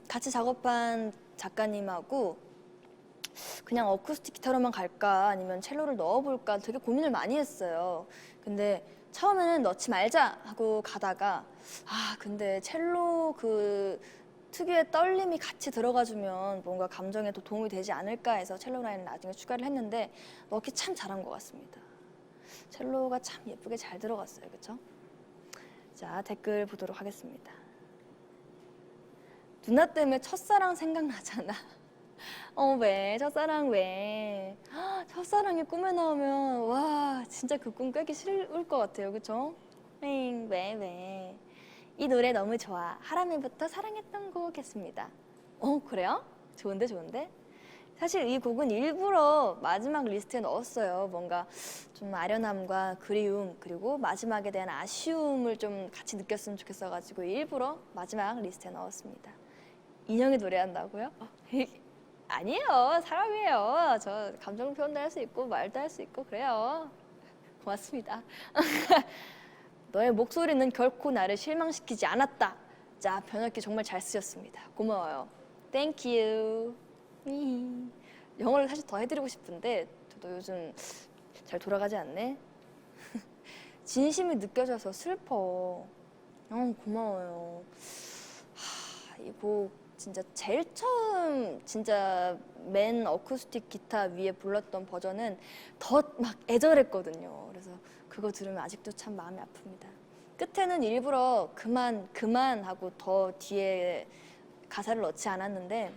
[SPEAKER 2] 같이 작업한 작가님하고 그냥 어쿠스틱 기타로만 갈까 아니면 첼로를 넣어볼까 되게 고민을 많이 했어요. 근데 처음에는 넣지 말자 하고 가다가 근데 첼로 그 특유의 떨림이 같이 들어가주면 뭔가 감정에 더 도움이 되지 않을까 해서 첼로 라인을 나중에 추가를 했는데 넣기 참 잘한 것 같습니다. 첼로가 참 예쁘게 잘 들어갔어요. 그쵸? 자, 댓글 보도록 하겠습니다. 누나 때문에 첫사랑 생각나잖아. 왜? 첫사랑 왜? 첫사랑이 꿈에 나오면 와 진짜 그 꿈 깨기 싫을 것 같아요. 그쵸? 왜? 이 노래 너무 좋아. 하람이부터 사랑했던 곡 했습니다. 그래요? 좋은데? 사실 이 곡은 일부러 마지막 리스트에 넣었어요. 뭔가 좀 아련함과 그리움 그리고 마지막에 대한 아쉬움을 좀 같이 느꼈으면 좋겠어가지고 일부러 마지막 리스트에 넣었습니다. 인형이 노래한다고요? 아니에요. 사람이에요. 저 감정 표현도 할 수 있고 말도 할 수 있고 그래요. 고맙습니다. 너의 목소리는 결코 나를 실망시키지 않았다. 자, 번역기 정말 잘 쓰셨습니다. 고마워요. Thank you. 영어를 사실 더 해드리고 싶은데 저도 요즘 잘 돌아가지 않네. 진심이 느껴져서 슬퍼. 고마워요. 이 곡 진짜 제일 처음 진짜 맨 어쿠스틱 기타 위에 불렀던 버전은 더 막 애절했거든요. 그래서 그거 들으면 아직도 참 마음이 아픕니다. 끝에는 일부러 그만 하고 더 뒤에 가사를 넣지 않았는데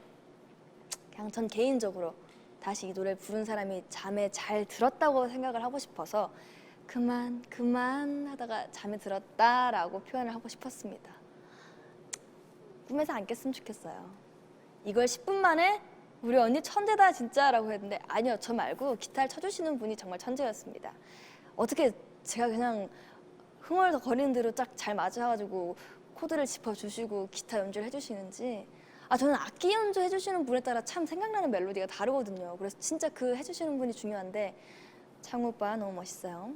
[SPEAKER 2] 그냥 전 개인적으로 다시 이 노래를 부른 사람이 잠에 잘 들었다고 생각을 하고 싶어서 그만 하다가 잠에 들었다라고 표현을 하고 싶었습니다. 꿈에서 안 깼으면 좋겠어요. 이걸 10분 만에 우리 언니 천재다 진짜라고 했는데 아니요, 저 말고 기타를 쳐주시는 분이 정말 천재였습니다. 어떻게 제가 그냥 흥얼거리는 대로 딱 잘 맞아가지고 코드를 짚어주시고 기타 연주를 해주시는지 저는 악기 연주 해주시는 분에 따라 참 생각나는 멜로디가 다르거든요. 그래서 진짜 그 해주시는 분이 중요한데 창우 오빠 너무 멋있어요.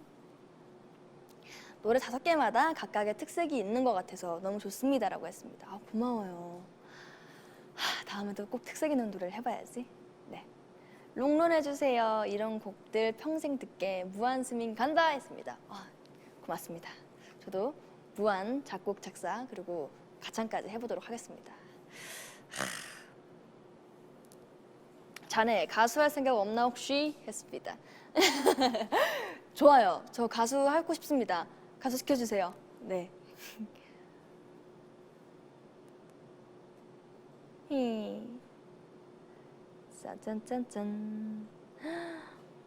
[SPEAKER 2] 노래 5개마다 각각의 특색이 있는 것 같아서 너무 좋습니다라고 했습니다. 고마워요. 다음에도 꼭 특색 있는 노래를 해봐야지. 네, 롱런 해주세요. 이런 곡들 평생 듣게 무한 스밍 간다 했습니다. 고맙습니다. 저도 무한 작곡 작사 그리고 가창까지 해보도록 하겠습니다. 자네 가수 할 생각 없나 혹시? 했습니다. 좋아요. 저 가수 하고 싶습니다. 가수 시켜주세요. 네. 짠짠짠짠.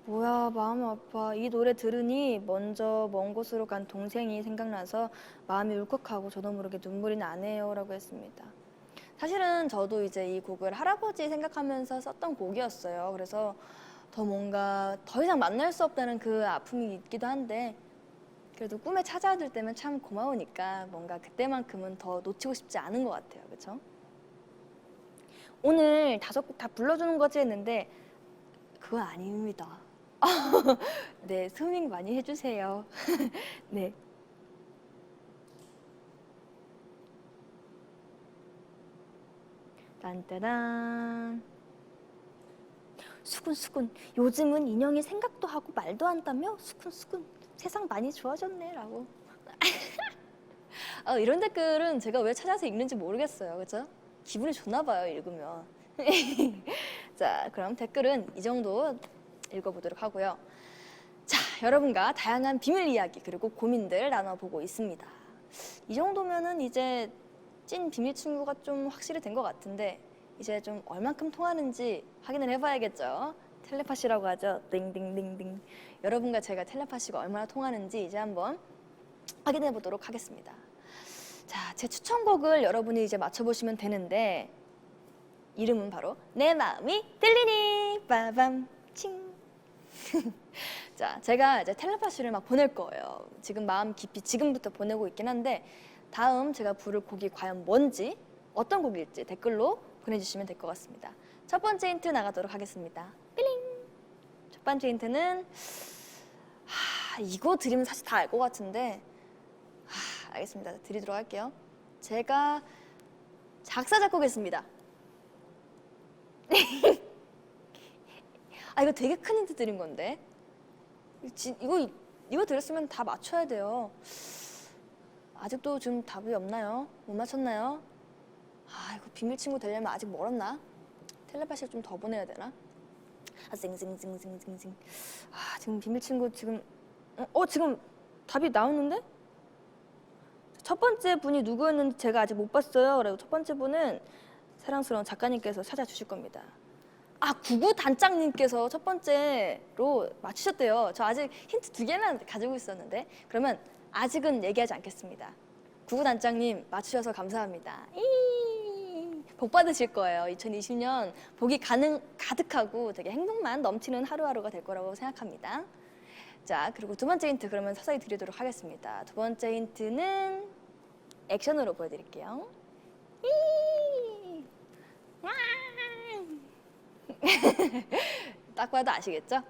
[SPEAKER 2] 뭐야, 마음 아파. 이 노래 들으니 먼저 먼 곳으로 간 동생이 생각나서 마음이 울컥하고 저도 모르게 눈물이 나네요 라고 했습니다. 사실은 저도 이제 이 곡을 할아버지 생각하면서 썼던 곡이었어요. 그래서 더 뭔가 더 이상 만날 수 없다는 그 아픔이 있기도 한데 그래도 꿈에 찾아들 때면 참 고마우니까 뭔가 그때만큼은 더 놓치고 싶지 않은 것 같아요. 그렇죠? 오늘 5곡 다 불러주는 거지 했는데 그건 아닙니다. 네, 스밍 많이 해주세요. 네. 딴따란. 수근수근. 요즘은 인형이 생각도 하고 말도 한다며? 수근수근. 세상 많이 좋아졌네 라고. 이런 댓글은 제가 왜 찾아서 읽는지 모르겠어요. 그렇죠? 기분이 좋나 봐요, 읽으면. 자, 그럼 댓글은 이 정도 읽어보도록 하고요. 자, 여러분과 다양한 비밀 이야기 그리고 고민들 나눠보고 있습니다. 이 정도면은 이제 찐 비밀 친구가 좀 확실히 된 것 같은데 이제 좀 얼만큼 통하는지 확인을 해봐야겠죠. 텔레파시라고 하죠. 띵띵띵띵. 여러분과 제가 텔레파시가 얼마나 통하는지 이제 한번 확인해 보도록 하겠습니다. 자, 제 추천곡을 여러분이 이제 맞춰보시면 되는데 이름은 바로 내 마음이 들리니 빠밤 칭. 자, 제가 이제 텔레파시를 막 보낼 거예요. 지금 마음 깊이 지금부터 보내고 있긴 한데 다음 제가 부를 곡이 과연 뭔지 어떤 곡일지 댓글로 보내주시면 될 것 같습니다. 첫 번째 힌트 나가도록 하겠습니다. 삐링. 첫 번째 힌트는 이거 드리면 사실 다 알 것 같은데 알겠습니다. 드리도록 할게요. 제가 작사 작곡했습니다. 이거 되게 큰 힌트 드린 건데 이거 드렸으면 다 맞춰야 돼요. 아직도 좀 답이 없나요? 못 맞췄나요? 이거 비밀 친구 되려면 아직 멀었나? 텔레파시를 좀 더 보내야 되나? 징징징징징징. 지금 비밀 친구 지금 지금 답이 나오는데? 첫 번째 분이 누구였는지 제가 아직 못 봤어요. 그리고 첫 번째 분은 사랑스러운 작가님께서 찾아주실 겁니다. 구구 단장님께서 첫 번째로 맞추셨대요. 저 아직 힌트 2개나 가지고 있었는데 그러면 아직은 얘기하지 않겠습니다. 구구 단장님 맞추셔서 감사합니다. 복 받으실 거예요. 2020년 복이 가득하고 되게 행복만 넘치는 하루하루가 될 거라고 생각합니다. 자, 그리고 두 번째 힌트 그러면 서서히 드리도록 하겠습니다. 두 번째 힌트는 액션으로 보여드릴게요. 딱 봐도 아시겠죠?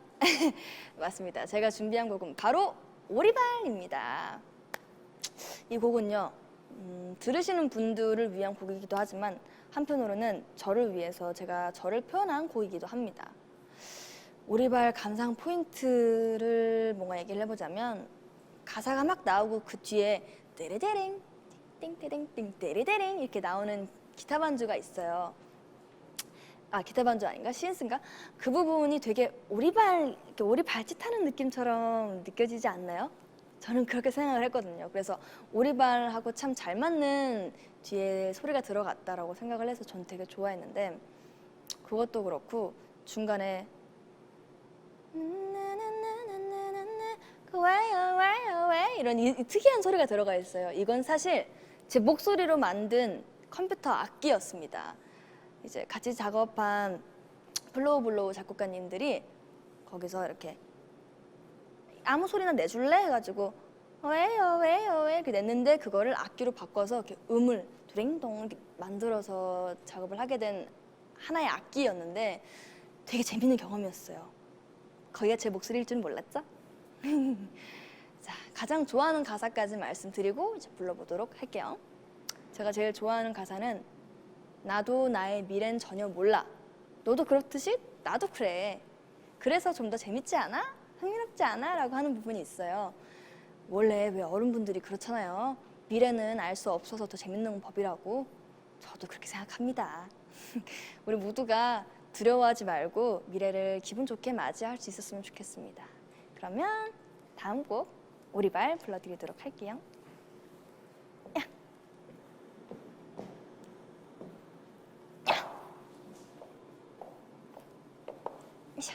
[SPEAKER 2] 맞습니다. 제가 준비한 곡은 바로 오리발입니다. 이 곡은요, 들으시는 분들을 위한 곡이기도 하지만 한편으로는 저를 위해서 제가 저를 표현한 곡이기도 합니다. 오리발 감상 포인트를 뭔가 얘기를 해보자면 가사가 막 나오고 그 뒤에 떼레데랭 띵떼랭 띵떼레데랭 이렇게 나오는 기타 반주가 있어요. 아, 기타 반주 아닌가? 시인스인가? 그 부분이 되게 이렇게 오리 발짓하는 느낌처럼 느껴지지 않나요? 저는 그렇게 생각을 했거든요. 그래서 오리발하고 참 잘 맞는 뒤에 소리가 들어갔다라고 생각을 해서 전 되게 좋아했는데, 그것도 그렇고 중간에 왜 이런 이 특이한 소리가 들어가 있어요. 이건 사실 제 목소리로 만든 컴퓨터 악기였습니다. 이제 같이 작업한 블로우 작곡가님들이 거기서 이렇게 아무 소리나 내줄래? 해가지고 왜요 이렇게 냈는데, 그거를 악기로 바꿔서 이렇게 음을 두링동 이렇게 만들어서 작업을 하게 된 하나의 악기였는데 되게 재밌는 경험이었어요. 거기가 제 목소리일 줄 몰랐죠? 자, 가장 좋아하는 가사까지 말씀드리고 이제 불러보도록 할게요. 제가 제일 좋아하는 가사는 나도 나의 미래는 전혀 몰라. 너도 그렇듯이 나도 그래. 그래서 좀 더 재밌지 않아? 흥미롭지 않아? 라고 하는 부분이 있어요. 원래 왜 어른분들이 그렇잖아요. 미래는 알 수 없어서 더 재밌는 법이라고. 저도 그렇게 생각합니다. 우리 모두가 두려워하지 말고 미래를 기분 좋게 맞이할 수 있었으면 좋겠습니다. 그러면 다음 곡 오리발 불러드리도록 할게요. 야. 야. 이샤.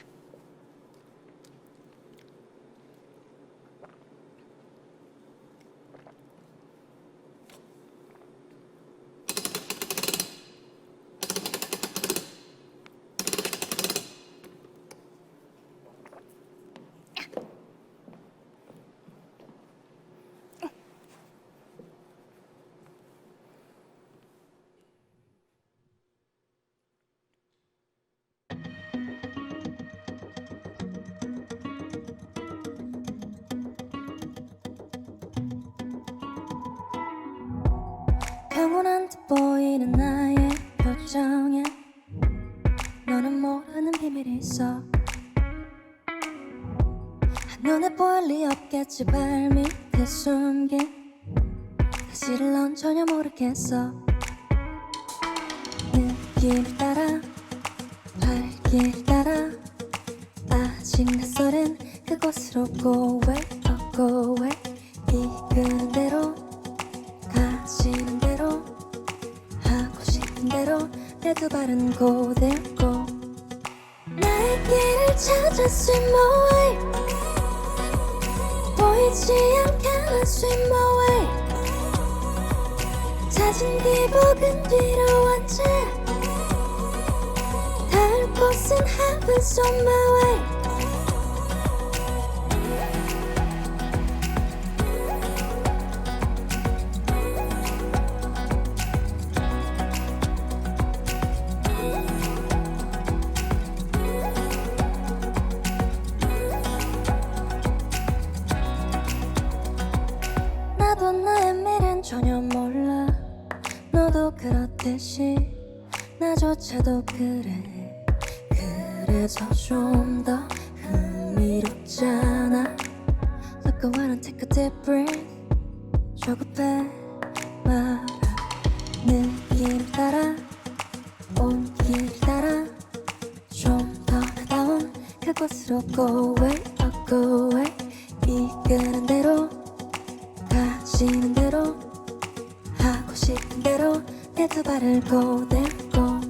[SPEAKER 3] 평온한 듯 보이는 나의 표정에 너는 모르는 비밀이 있어. 한눈에 보일 리 없겠지. 발밑에 숨긴 사실을 넌 전혀 모르겠어. 느낌을 따라 발길 따라 아직 낯설은 그곳으로 go away, go away. 이끄는 대로 가시는 대로 하고 싶은 대로 내 두 발은 go there go. 나의 길을 찾아 swim away. 보이지 않게 난 swim away. 잦은 기복은 뒤로 한 채 닿을 곳은 heaven's on my way. 나도 나의 미래는 전혀 몰라. 너도 그렇듯이 나조차도 그래. 그래서 좀 더 흥미롭잖아. So go on and take a deep breath. 조급해 말아. 느낌 따라 온 길 따라 좀 더 나다운 그곳으로 go away, go away. 이끄는 대로 가시는 대로 하고 싶은 대로 내 두 발을 go there go.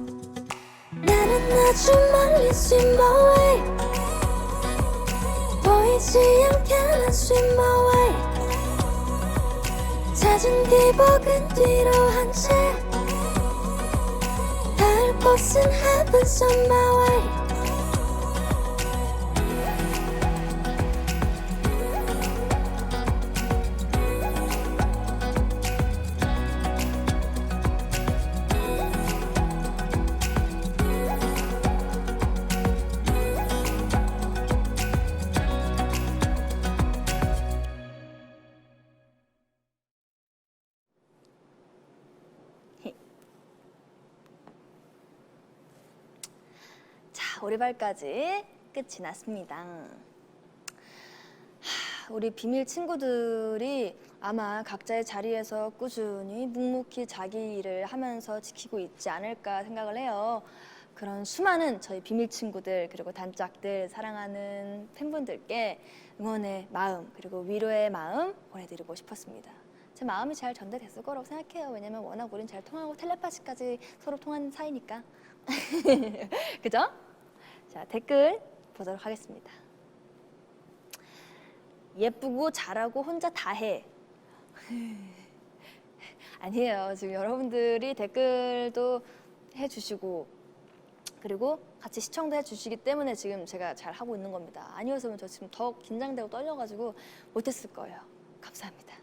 [SPEAKER 3] 나는 아주 멀리 swim away. 보이지 않게 난 swim away. 잦은 기복은 뒤로 한 채 닿을 곳은 heaven's on my way.
[SPEAKER 2] 자, 오리발까지 끝이 났습니다. 우리 비밀 친구들이 아마 각자의 자리에서 꾸준히 묵묵히 자기 일을 하면서 지키고 있지 않을까 생각을 해요. 그런 수많은 저희 비밀 친구들 그리고 단짝들 사랑하는 팬분들께 응원의 마음 그리고 위로의 마음 보내드리고 싶었습니다. 제 마음이 잘 전달됐을 거라고 생각해요. 왜냐면 워낙 우린 잘 통하고 텔레파시까지 서로 통하는 사이니까. 그죠? 자, 댓글 보도록 하겠습니다. 예쁘고 잘하고 혼자 다 해. 아니에요. 지금 여러분들이 댓글도 해주시고 그리고 같이 시청도 해주시기 때문에 지금 제가 잘 하고 있는 겁니다. 아니었으면 저 지금 더 긴장되고 떨려가지고 못했을 거예요. 감사합니다.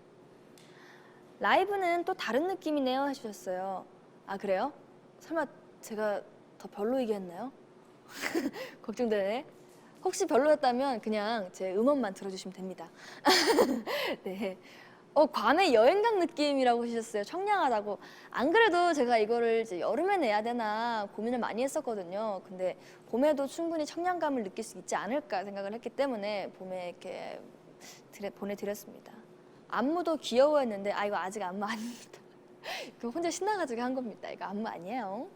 [SPEAKER 2] 라이브는 또 다른 느낌이네요 해주셨어요. 아 그래요? 설마 제가 더 별로이게 했나요? 걱정되네. 혹시 별로였다면 그냥 제 음원만 들어주시면 됩니다. 네. 괌의 여행각 느낌이라고 하셨어요. 청량하다고. 안 그래도 제가 이거를 이제 여름에 내야 되나 고민을 많이 했었거든요. 근데 봄에도 충분히 청량감을 느낄 수 있지 않을까 생각을 했기 때문에 봄에 이렇게 보내드렸습니다. 안무도 귀여워했는데 이거 아직 안무 아닙니다. 그 혼자 신나가지고 한 겁니다. 이거 안무 아니에요.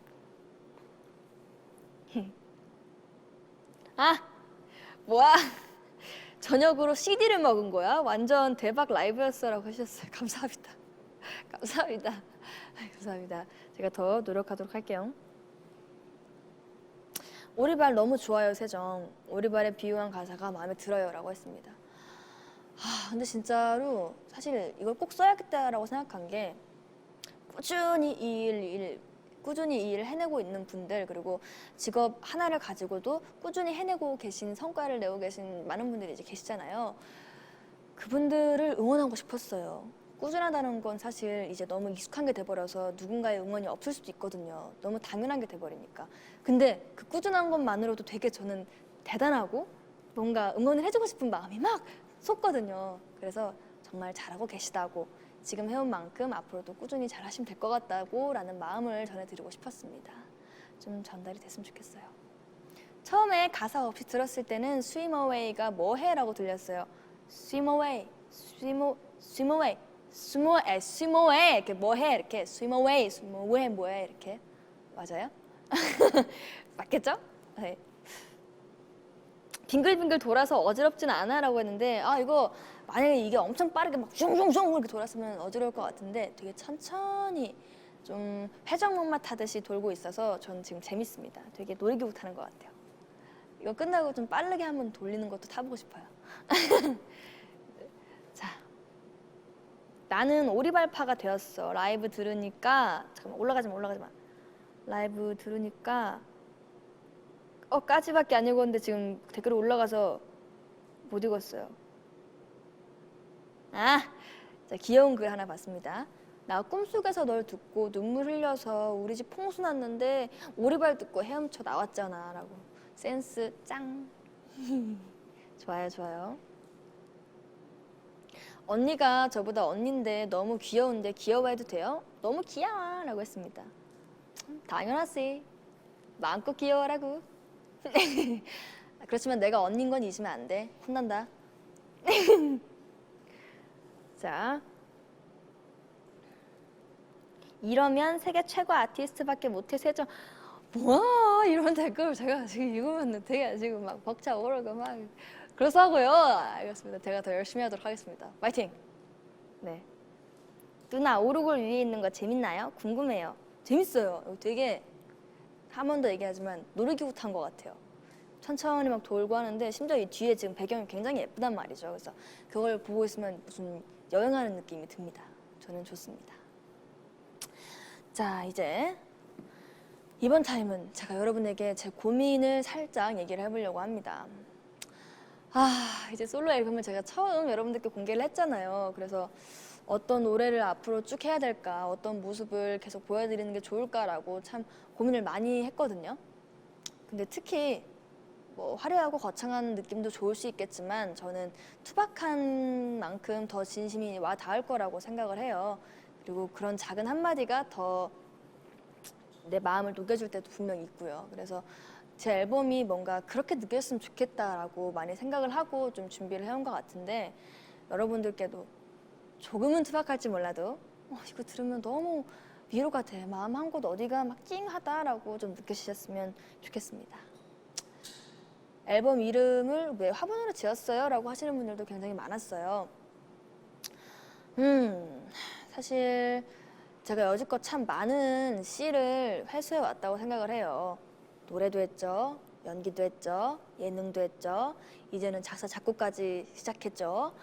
[SPEAKER 2] 뭐야? 저녁으로 CD를 먹은 거야? 완전 대박 라이브였어라고 하셨어요. 감사합니다. 감사합니다. 감사합니다. 제가 더 노력하도록 할게요. 오리발 너무 좋아요, 세정. 오리발의 비유한 가사가 마음에 들어요라고 했습니다. 근데 진짜로 사실 이걸 꼭 써야겠다라고 생각한 게 꾸준히 이 일을 해내고 있는 분들 그리고 직업 하나를 가지고도 꾸준히 해내고 계신 성과를 내고 계신 많은 분들이 이제 계시잖아요. 그분들을 응원하고 싶었어요. 꾸준하다는 건 사실 이제 너무 익숙한 게 돼버려서 누군가의 응원이 없을 수도 있거든요. 너무 당연한 게 돼버리니까. 근데 그 꾸준한 것만으로도 되게 저는 대단하고 뭔가 응원을 해주고 싶은 마음이 막 솟거든요. 그래서 정말 잘하고 계시다고 지금 해온 만큼 앞으로도 꾸준히 잘하시면 될 것 같다고 라는 마음을 전해드리고 싶었습니다. 좀 전달이 됐으면 좋겠어요. 처음에 가사 없이 들었을 때는 swim away가 뭐해? 라고 들렸어요. swim away, swim away, swim away 이렇게 뭐해? 이렇게 swim away, 뭐해? 이렇게 맞아요? 맞겠죠? 네. 빙글빙글 돌아서 어지럽진 않아 라고 했는데 이거 만약에 이게 엄청 빠르게 막 슝슝슝 이렇게 돌았으면 어지러울 것 같은데 되게 천천히 좀 회전목마 타듯이 돌고 있어서 저는 지금 재밌습니다. 되게 놀이기구 타는 것 같아요. 이거 끝나고 좀 빠르게 한번 돌리는 것도 타보고 싶어요. 자, 나는 오리발파가 되었어. 라이브 들으니까 잠깐만 올라가지 마. 라이브 들으니까 까지밖에 안 읽었는데 지금 댓글이 올라가서 못 읽었어요. 자, 귀여운 글 하나 봤습니다. 나 꿈속에서 널 듣고 눈물 흘려서 우리 집 풍수 났는데 오리발 듣고 헤엄쳐 나왔잖아 라고. 센스 짱. 좋아요. 언니가 저보다 언니인데 너무 귀여운데 귀여워해도 돼요? 너무 귀여워 라고 했습니다. 당연하지. 마음껏 귀여워라고. 그렇지만 내가 언니인 건 잊으면 안 돼. 혼난다. 자, 이러면 세계 최고 아티스트밖에 못해 세정. 뭐야 이런 댓글 제가 지금 읽으면 되게 지금 막 벅차오르고 막 그렇다고요. 알겠습니다. 제가 더 열심히 하도록 하겠습니다. 파이팅. 네. 누나 오르골 위에 있는 거 재밌나요? 궁금해요. 재밌어요. 이거 되게 한 번 더 얘기하지만 놀이기구 탄 것 같아요. 천천히 막 돌고 하는데 심지어 이 뒤에 지금 배경이 굉장히 예쁘단 말이죠. 그래서 그걸 보고 있으면 무슨 여행하는 느낌이 듭니다. 저는 좋습니다. 자, 이제 이번 타임은 제가 여러분에게 제 고민을 살짝 얘기를 해보려고 합니다. 이제 솔로 앨범을 제가 처음 여러분들께 공개를 했잖아요. 그래서 어떤 노래를 앞으로 쭉 해야 될까, 어떤 모습을 계속 보여드리는 게 좋을까라고 참 고민을 많이 했거든요. 근데 특히 뭐 화려하고 거창한 느낌도 좋을 수 있겠지만 저는 투박한 만큼 더 진심이 와 닿을 거라고 생각을 해요. 그리고 그런 작은 한마디가 더 내 마음을 녹여줄 때도 분명히 있고요. 그래서 제 앨범이 뭔가 그렇게 느꼈으면 좋겠다라고 많이 생각을 하고 좀 준비를 해온 것 같은데 여러분들께도 조금은 투박할지 몰라도 이거 들으면 너무 위로가 돼. 마음 한 곳 어디가 막 찡하다라고 좀 느끼셨으면 좋겠습니다. 앨범 이름을 왜 화분으로 지었어요? 라고 하시는 분들도 굉장히 많았어요. 사실 제가 여지껏 참 많은 시를 회수해 왔다고 생각을 해요. 노래도 했죠. 연기도 했죠. 예능도 했죠. 이제는 작사, 작곡까지 시작했죠.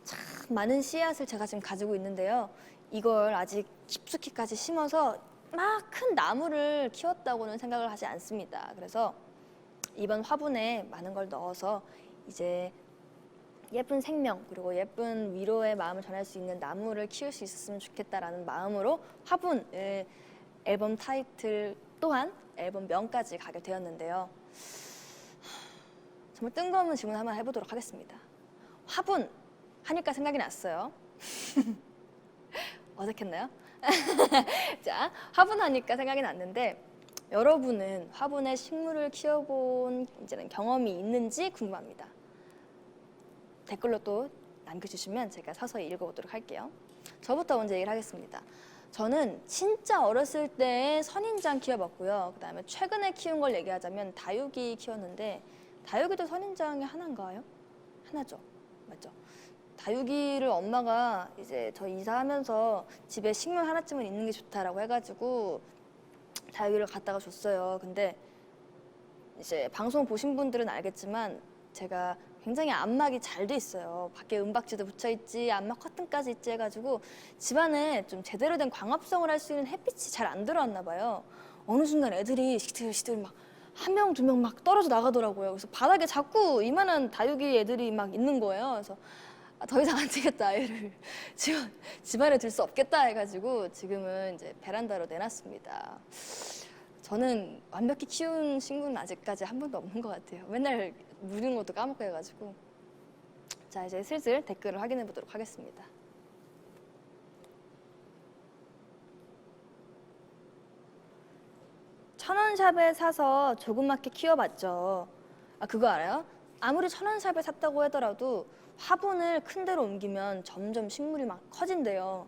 [SPEAKER 2] 참 많은 씨앗을 제가 지금 가지고 있는데요. 이걸 아직 깊숙이까지 심어서 막 큰 나무를 키웠다고는 생각을 하지 않습니다. 그래서 이번 화분에 많은 걸 넣어서 이제 예쁜 생명 그리고 예쁜 위로의 마음을 전할 수 있는 나무를 키울 수 있었으면 좋겠다라는 마음으로 화분을 앨범 타이틀 또한 앨범 명까지 가게 되었는데요. 정말 뜬금없는 질문 한번 해보도록 하겠습니다. 화분 하니까 생각이 났어요. 어색했나요? 자, 화분 하니까 생각이 났는데 여러분은 화분에 식물을 키워본 이제는 경험이 있는지 궁금합니다. 댓글로 또 남겨주시면 제가 서서히 읽어보도록 할게요. 저부터 먼저 얘기를 하겠습니다. 저는 진짜 어렸을 때 선인장 키워봤고요. 그 다음에 최근에 키운 걸 얘기하자면 다육이 키웠는데 다육이도 선인장이 하나인가요? 하나죠. 맞죠? 다육이를 엄마가 이제 저 이사하면서 집에 식물 하나쯤은 있는 게 좋다라고 해가지고 다육이를 갖다가 줬어요. 근데 이제 방송 보신 분들은 알겠지만 제가 굉장히 안막이 잘 돼 있어요. 밖에 은박지도 붙여 있지, 안막 커튼까지 있지 해가지고 집안에 좀 제대로 된 광합성을 할 수 있는 햇빛이 잘 안 들어왔나 봐요. 어느 순간 애들이 시들시들 막 한 명, 두 명 막 떨어져 나가더라고요. 그래서 바닥에 자꾸 이만한 다육이 애들이 막 있는 거예요. 그래서 더 이상 안 되겠다, 아이를 집안에 둘 수 없겠다 해가지고 지금은 이제 베란다로 내놨습니다. 저는 완벽히 키운 친구는 아직까지 한 번도 없는 것 같아요. 맨날 물는 것도 까먹고 해가지고. 자, 이제 슬슬 댓글을 확인해 보도록 하겠습니다. 천원샵에 사서 조그맣게 키워봤죠. 아, 그거 알아요? 아무리 천원샵에 샀다고 하더라도 화분을 큰 데로 옮기면 점점 식물이 막 커진대요.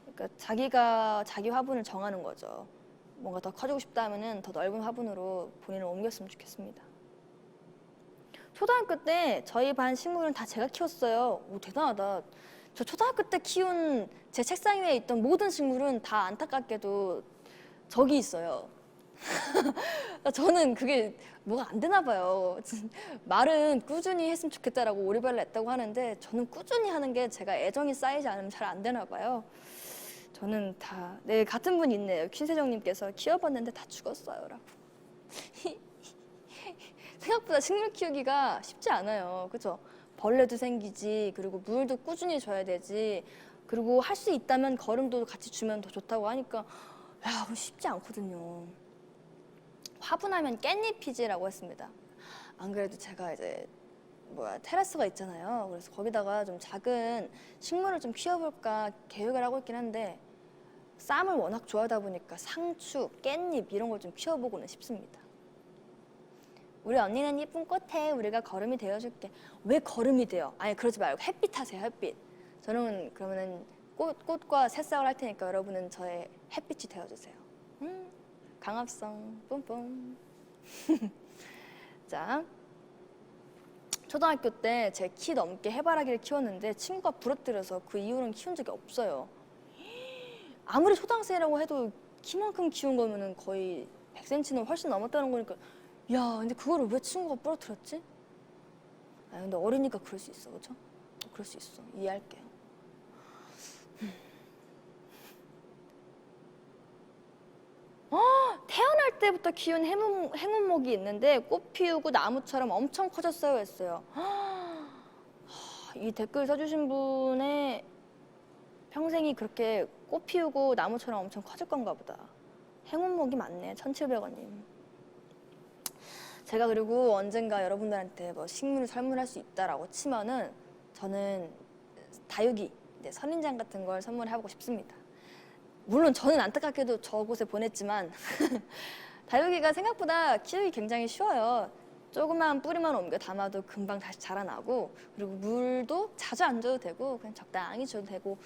[SPEAKER 2] 그러니까 자기가 자기 화분을 정하는 거죠. 뭔가 더 커지고 싶다 하면은 더 넓은 화분으로 본인을 옮겼으면 좋겠습니다. 초등학교 때 저희 반 식물은 다 제가 키웠어요. 오, 대단하다. 저 초등학교 때 키운 제 책상 위에 있던 모든 식물은 다 안타깝게도 저기 있어요. 저는 그게 뭐가 안 되나 봐요. 말은 꾸준히 했으면 좋겠다라고 오리발을 냈다고 하는데 저는 꾸준히 하는 게 제가 애정이 쌓이지 않으면 잘 안 되나 봐요. 저는 다, 네, 같은 분 있네요. 퀸세정님께서 키워봤는데 다 죽었어요라고. 생각보다 식물 키우기가 쉽지 않아요. 그죠? 벌레도 생기지, 그리고 물도 꾸준히 줘야 되지, 그리고 할 수 있다면 거름도 같이 주면 더 좋다고 하니까 야, 그거 쉽지 않거든요. 화분하면 깻잎이지라고 했습니다. 안 그래도 제가 이제 테라스가 있잖아요. 그래서 거기다가 좀 작은 식물을 좀 키워볼까 계획을 하고 있긴 한데 쌈을 워낙 좋아하다 보니까 상추, 깻잎 이런 걸 좀 키워보고는 싶습니다. 우리 언니는 예쁜 꽃에 우리가 거름이 되어줄게. 왜 거름이 돼요? 아니 그러지 말고 햇빛 하세요, 햇빛. 저는 그러면은 꽃과 새싹을 할 테니까 여러분은 저의 햇빛이 되어주세요. 강합성 뿜뿜. 자, 초등학교 때 제 키 넘게 해바라기를 키웠는데 친구가 부러뜨려서 그 이후로는 키운 적이 없어요. 아무리 초등학생이라고 해도 키만큼 키운 거면은 거의 100cm는 훨씬 넘었다는 거니까 야, 근데 그거를 왜 친구가 부러뜨렸지? 아, 근데 어리니까 그럴 수 있어, 그죠? 그럴 수 있어. 이해할게요. 태어날 때부터 키운 행운목이 있는데 꽃 피우고 나무처럼 엄청 커졌어요 했어요. 이 댓글 써주신 분의 평생이 그렇게 꽃 피우고 나무처럼 엄청 커질 건가 보다. 행운목이 많네. 1,700원님. 제가 그리고 언젠가 여러분들한테 뭐 식물을 선물할 수 있다라고 치면은 저는 다육이, 선인장 같은 걸 선물하고 싶습니다. 물론 저는 안타깝게도 저곳에 보냈지만 다육이가 생각보다 키우기 굉장히 쉬워요. 조그만 뿌리만 옮겨 담아도 금방 다시 자라나고, 그리고 물도 자주 안 줘도 되고 그냥 적당히 줘도 되고,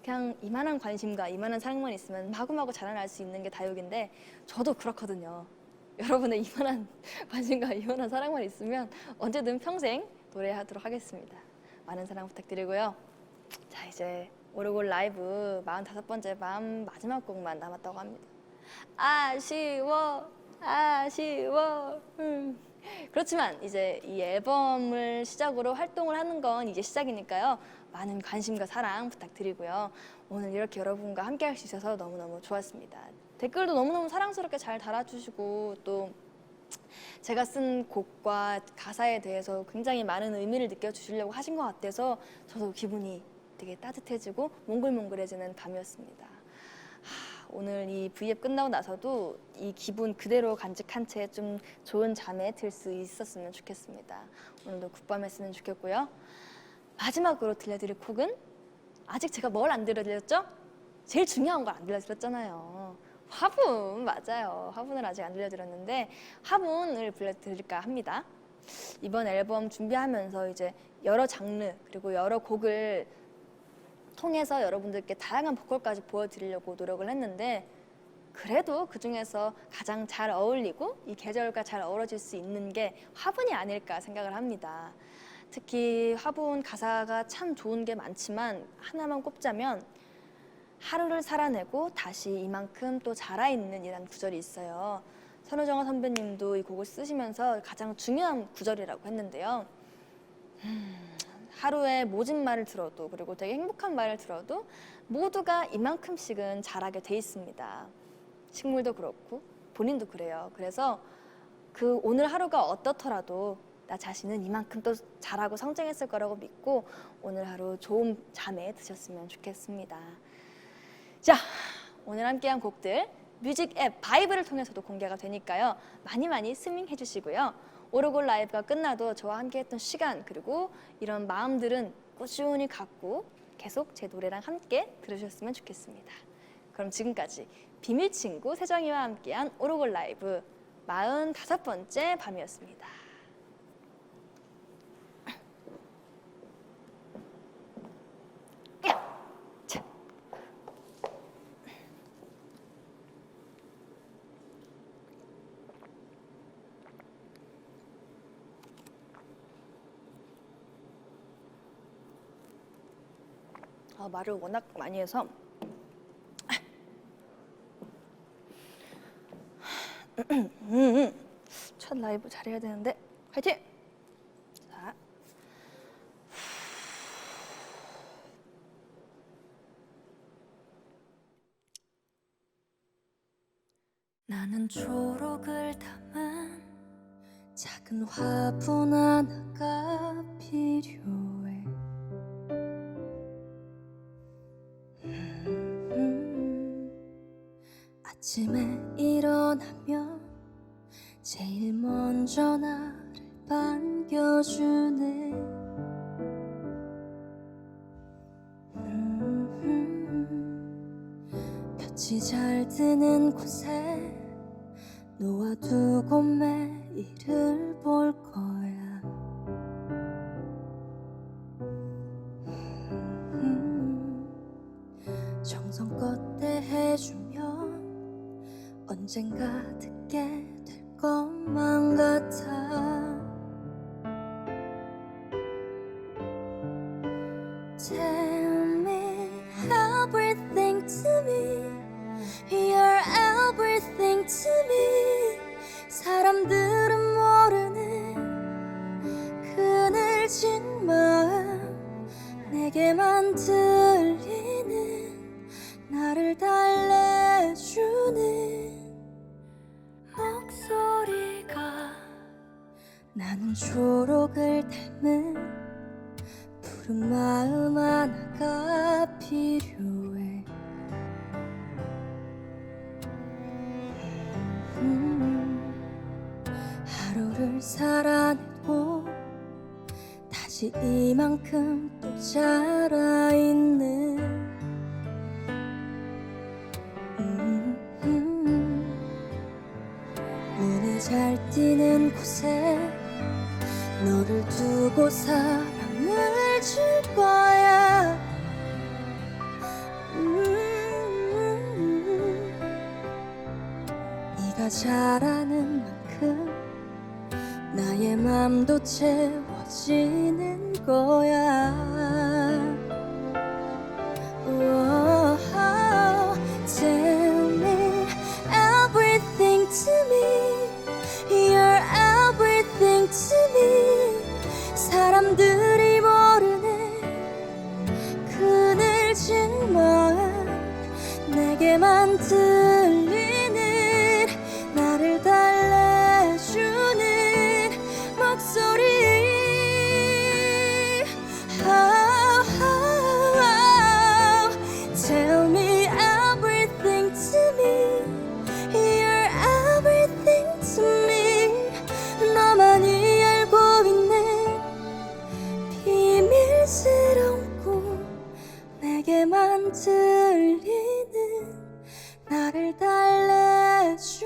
[SPEAKER 2] 그냥 이만한 관심과 이만한 사랑만 있으면 마구마구 자라날 수 있는 게 다육인데, 저도 그렇거든요. 여러분의 이만한 관심과 이만한 사랑만 있으면 언제든 평생 노래하도록 하겠습니다. 많은 사랑 부탁드리고요. 자, 이제 오르골 라이브 45번째 밤 마지막 곡만 남았다고 합니다. 아쉬워 아쉬워. 그렇지만 이제 이 앨범을 시작으로 활동을 하는 건 이제 시작이니까요. 많은 관심과 사랑 부탁드리고요. 오늘 이렇게 여러분과 함께 할 수 있어서 너무너무 좋았습니다. 댓글도 너무너무 사랑스럽게 잘 달아주시고, 또 제가 쓴 곡과 가사에 대해서 굉장히 많은 의미를 느껴주시려고 하신 것 같아서 저도 기분이 되게 따뜻해지고 몽글몽글해지는 밤이었습니다. 오늘 이 V앱 끝나고 나서도 이 기분 그대로 간직한 채 좀 좋은 잠에 들 수 있었으면 좋겠습니다. 오늘도 굿밤했으면 좋겠고요. 마지막으로 들려드릴 곡은, 아직 제가 뭘 안 들려드렸죠? 제일 중요한 걸 안 들려드렸잖아요. 화분, 맞아요. 화분을 아직 안 들려드렸는데 화분을 불러드릴까 합니다. 이번 앨범 준비하면서 이제 여러 장르 그리고 여러 곡을 통해서 여러분들께 다양한 보컬까지 보여드리려고 노력을 했는데, 그래도 그 중에서 가장 잘 어울리고 이 계절과 잘 어우러질 수 있는 게 화분이 아닐까 생각을 합니다. 특히 화분 가사가 참 좋은 게 많지만 하나만 꼽자면 하루를 살아내고 다시 이만큼 또 자라있는 이라는 구절이 있어요. 선우정아 선배님도 이 곡을 쓰시면서 가장 중요한 구절이라고 했는데요. 하루에 모진 말을 들어도, 그리고 되게 행복한 말을 들어도 모두가 이만큼씩은 자라게 돼 있습니다. 식물도 그렇고 본인도 그래요. 그래서 그 오늘 하루가 어떻더라도 나 자신은 이만큼 또 잘하고 성장했을 거라고 믿고 오늘 하루 좋은 잠에 드셨으면 좋겠습니다. 자, 오늘 함께한 곡들 뮤직 앱 바이브를 통해서도 공개가 되니까요. 많이 많이 스밍해 주시고요. 오르골 라이브가 끝나도 저와 함께했던 시간, 그리고 이런 마음들은 꾸준히 갖고 계속 제 노래랑 함께 들으셨으면 좋겠습니다. 그럼 지금까지 비밀친구 세정이와 함께한 오르골 라이브 45번째 밤이었습니다. 말을 워낙 많이 해서 첫 라이브 잘해야 되는데 화이팅! 자.
[SPEAKER 3] 나는 초록을 담은 작은 화분 하나가 필요해. 아침에 일어나면 제일 먼저 나를 반겨주네. 볕이 잘 드는 곳에 놓아두고 매일을 볼 거야. 정성껏 대해주면 언젠가 듣게 될 것만 같아. Tell me everything to me. You're everything to me. 사람들은 모르는 그늘진 마음, 내게만 들리는 나를 달래주는 목소리가. 나는 초록을 닮은 푸른 마음 하나가 필요해. 하루를 살아내고 다시 이만큼 또 자라있는 뛰는 곳에 너를 두고 사랑을 줄 거야. 네가 잘하는 만큼 나의 맘도 채워지는 거야. Oh, tell me everything to me. You're everything to me. 사람들이 모르는 그늘진 마음 내게만 들리는 나를 달래주는 목소리. Tell me everything to me. You're everything to me. 너만이 알고 있는 비밀스러운 꿈 내게만 들리는 나를 달래주는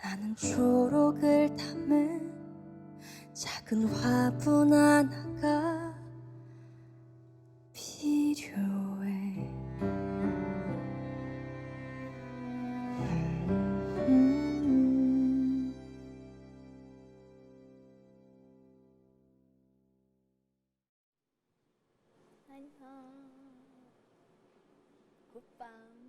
[SPEAKER 3] 나는 초록을 담은 작은 화분 하나가 필요해.
[SPEAKER 2] 안녕. 굿밤.